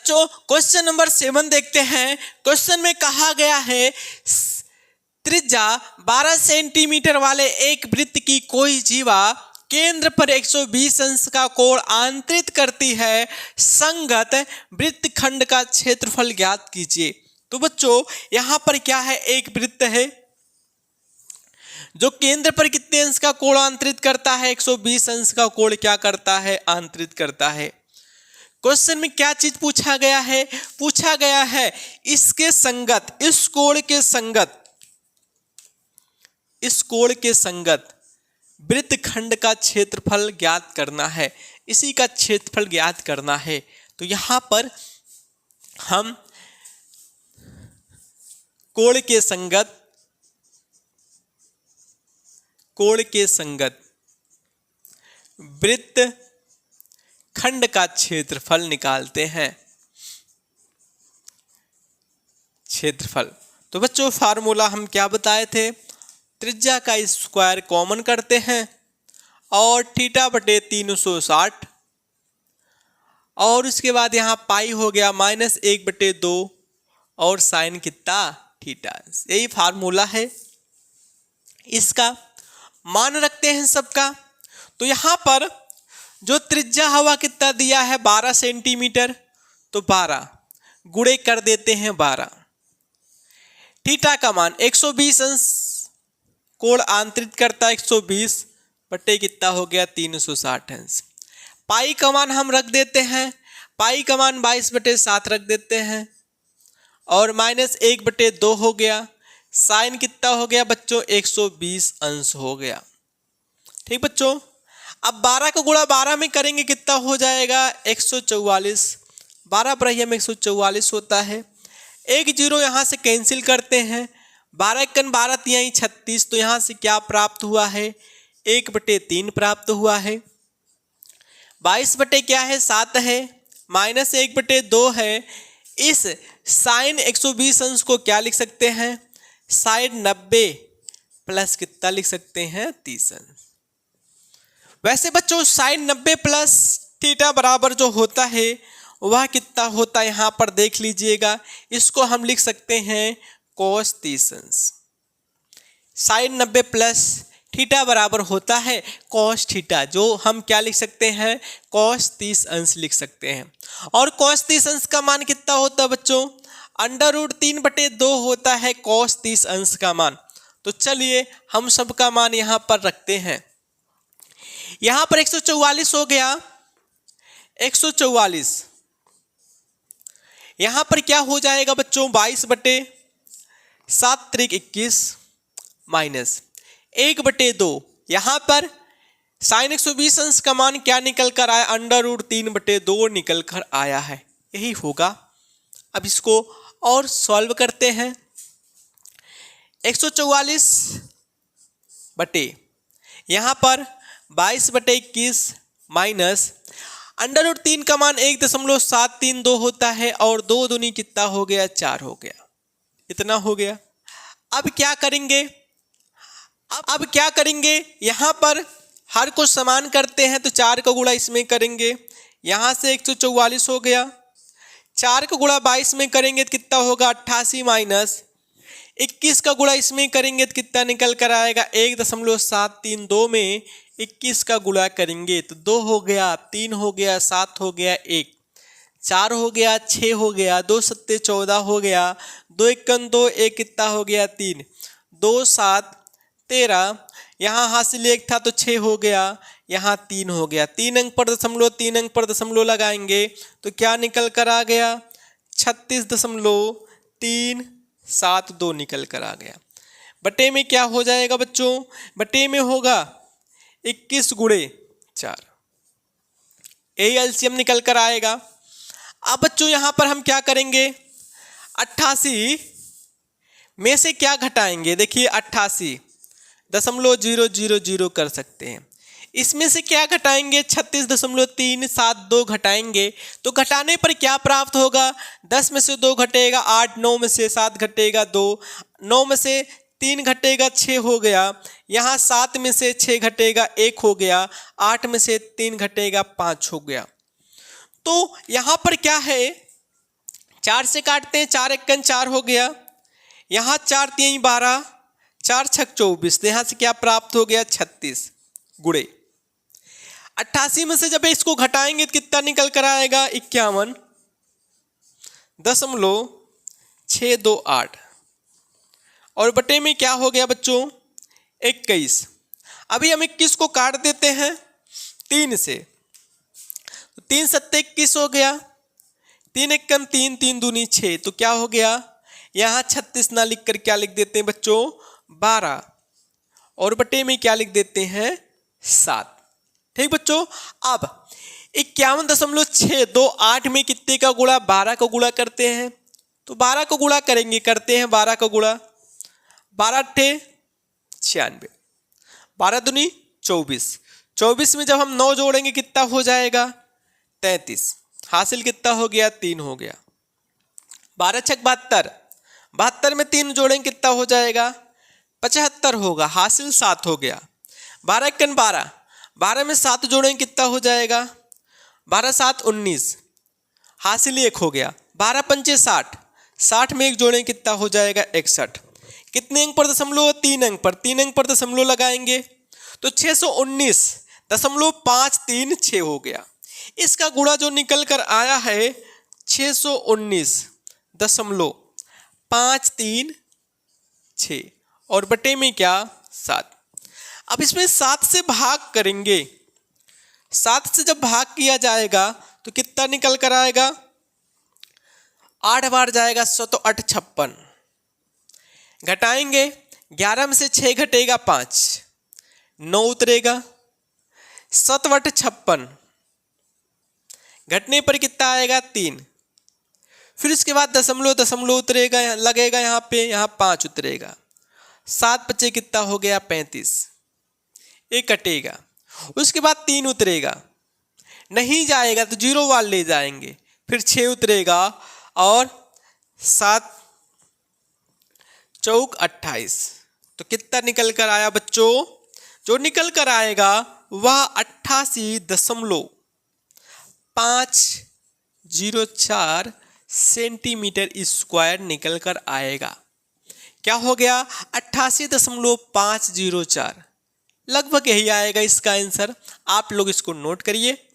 क्वेश्चन नंबर 7 देखते हैं। क्वेश्चन में कहा गया है त्रिज्या 12 सेंटीमीटर वाले एक वृत्त की कोई जीवा केंद्र पर 120 अंश का कोण आंतरित करती है, संगत वृत्तखंड का क्षेत्रफल ज्ञात कीजिए। तो बच्चों यहां पर क्या है, एक वृत्त है जो केंद्र पर कितने अंश का कोण आंतरित करता है 120 अंश का कोण क्या करता है आंतरित करता है। क्वेश्चन में क्या चीज पूछा गया है, पूछा गया है इसके संगत, इस कोण के संगत, इस कोण के संगत वृत्तखंड का क्षेत्रफल ज्ञात करना है, इसी का क्षेत्रफल ज्ञात करना है। तो यहां पर हम कोण के संगत, कोण के संगत वृत्त खंड का क्षेत्रफल निकालते हैं। क्षेत्रफल, तो बच्चों फार्मूला हम क्या बताए थे, त्रिज्या का स्क्वायर कॉमन करते हैं और थीटा बटे 360 और उसके बाद यहाँ पाई हो गया -1/2 और साइन कितना थीटा। यही फार्मूला है, इसका मान रखते हैं सबका। तो यहाँ पर जो त्रिज्या हवा कितना दिया है 12 सेंटीमीटर, तो 12 गुणे कर देते हैं 12। थीटा का मान 120 अंश कोण आंतरित करता है, 120 बटे कितना हो गया 360 अंश। पाई का मान हम रख देते हैं, पाई का मान 22/7 रख देते हैं और -1/2 हो गया। साइन कितना हो गया बच्चों 120 अंश हो गया। ठीक बच्चों, अब 12 को गुणा 12 में करेंगे कितना हो जाएगा 144। 12 पर ही हम 144 होता है। एक जीरो यहाँ से कैंसिल करते हैं, 12 × 12 = 36। तो यहाँ से क्या प्राप्त हुआ है 1/3 प्राप्त हुआ है। 22 बटे क्या है 7 है, -1/2 है। इस साइन 120 अंश को क्या लिख सकते हैं साइन 90 प्लस कितना लिख सकते हैं 30 अंश। वैसे बच्चों साइन 90 प्लस थीटा बराबर जो होता है वह कितना होता है यहाँ पर देख लीजिएगा। इसको हम लिख सकते हैं cos 30 अंश। साइन 90 प्लस थीटा बराबर होता है cos थीटा, जो हम क्या लिख सकते हैं cos 30 अंश लिख सकते हैं। और cos 30 अंश का मान कितना होता है बच्चों √3/2 होता है cos 30 अंश का मान। तो चलिए हम सबका मान यहाँ पर रखते हैं। यहाँ पर 144 हो गया, 144 यहाँ पर क्या हो जाएगा बच्चों 22/7 × 21 -1/2। यहाँ पर साइन 120 अंश का मान क्या निकल कर आया √3/2 निकल कर आया है, यही होगा। अब इसको और सॉल्व करते हैं। 144 बटे यहाँ पर 22/21 माइनस √3 का मान 1.732 होता है और 2 दूनी कितना हो गया 4 हो गया, इतना हो गया। अब क्या करेंगे, अब क्या करेंगे यहाँ पर हर को समान करते हैं तो 4 का गुणा इसमें करेंगे, यहाँ से 144 हो गया। 4 का गुणा 22 में करेंगे तो कितना होगा 88 माइनस 21 का गुणा इसमें करेंगे तो कितना निकल कर आएगा 1.732 में 21 का गुणा करेंगे तो 2 हो गया, 3 हो गया, 7 हो गया, 1 4 हो गया, 6 हो गया, 2 7 14 हो गया, 2 1 2 1 कितना हो गया 3, 2 7 13, यहाँ हासिल 1 था तो 6 हो गया, यहाँ 3 हो गया। 3 अंक पर दशमलव, 3 अंक पर दशमलव लगाएंगे तो क्या निकल कर आ गया 36.372 निकल कर आ गया। बटे में क्या हो जाएगा बच्चों, बटे में होगा 21 गुणे 4, यही एलसीएम निकल कर आएगा। अब बच्चों यहाँ पर हम क्या करेंगे 88 में से क्या घटाएंगे, देखिए 88.000 कर सकते हैं। इसमें से क्या घटाएंगे 36.372 घटाएंगे तो घटाने पर क्या प्राप्त होगा 10 में से 2 घटेगा 8, 9 में से 7 घटेगा 2, 9 में से 3 घटेगा 6 हो गया, यहाँ 7 में से 6 घटेगा 1 हो गया, 8 में से 3 घटेगा 5 हो गया। तो यहाँ पर क्या है 4 से काटते हैं, 4 1 4 हो गया, यहाँ 4 3 12, 4 6 24, तो यहाँ से क्या प्राप्त हो गया 36 गुणे 88 में से जब इसको घटाएंगे तो कितना निकल कर आएगा 51.628 और बटे में क्या हो गया बच्चों 21। अभी हम 21 को काट देते हैं 3 से, 3 7 21 हो गया, 3 1 3, 3 दूनी 6, तो क्या हो गया यहाँ 36 ना लिख कर क्या लिख देते हैं बच्चों 12 और बटे में क्या लिख देते हैं 7। ठीक बच्चों, अब 51.628 में कितने का गुणा 12 का गुणा करते हैं, तो 12 को गुणा करेंगे, करते हैं 12 का गुणा, 12 8 96, 12 दूनी 24, 24 में जब हम 9 जोड़ेंगे कितना हो जाएगा 33, हासिल कितना हो गया 3 हो गया। 12 6 72, 72 में 3 जोड़ेंगे कितना हो जाएगा 75 होगा, हासिल 7 हो गया। 12 1 12, 12 में 7 जोड़ें कितना हो जाएगा? 12 7 19, हासिल 1 हो गया। 12 पंचे 60, 60 में 1 जोड़ें कितना हो जाएगा? 61। कितने अंक पर दशमलव? 3 अंक पर। 3 अंक पर दशमलव लगाएंगे तो 619.536 हो गया। इसका गुणा जो निकल कर आया है 619.536 और बटे में क्या? 7। अब इसमें 7 से भाग करेंगे। 7 से जब भाग किया जाएगा तो कितना निकल कर आएगा? 8 बार जाएगा 100 तो 8 56। घटाएंगे, 11 में से 6 घटेगा 5, 9 उतरेगा। 7 बटे 56 घटने पर कितना आएगा? 3। फिर इसके बाद दशमलव दशमलव उतरेगा, लगेगा यहाँ पे, यहाँ 5 उतरेगा। 7 बचे कितना हो गया? 35। एक कटेगा, उसके बाद 3 उतरेगा, नहीं जाएगा तो 0 वाल ले जाएंगे। फिर 6 उतरेगा और 7 चौक 28। तो कितना निकल कर आया बच्चों? जो निकल कर आएगा वह 88.504 सेंटीमीटर स्क्वायर निकल कर आएगा। क्या हो गया? 88.504। लगभग यही आएगा इसका आंसर। आप लोग इसको नोट करिए।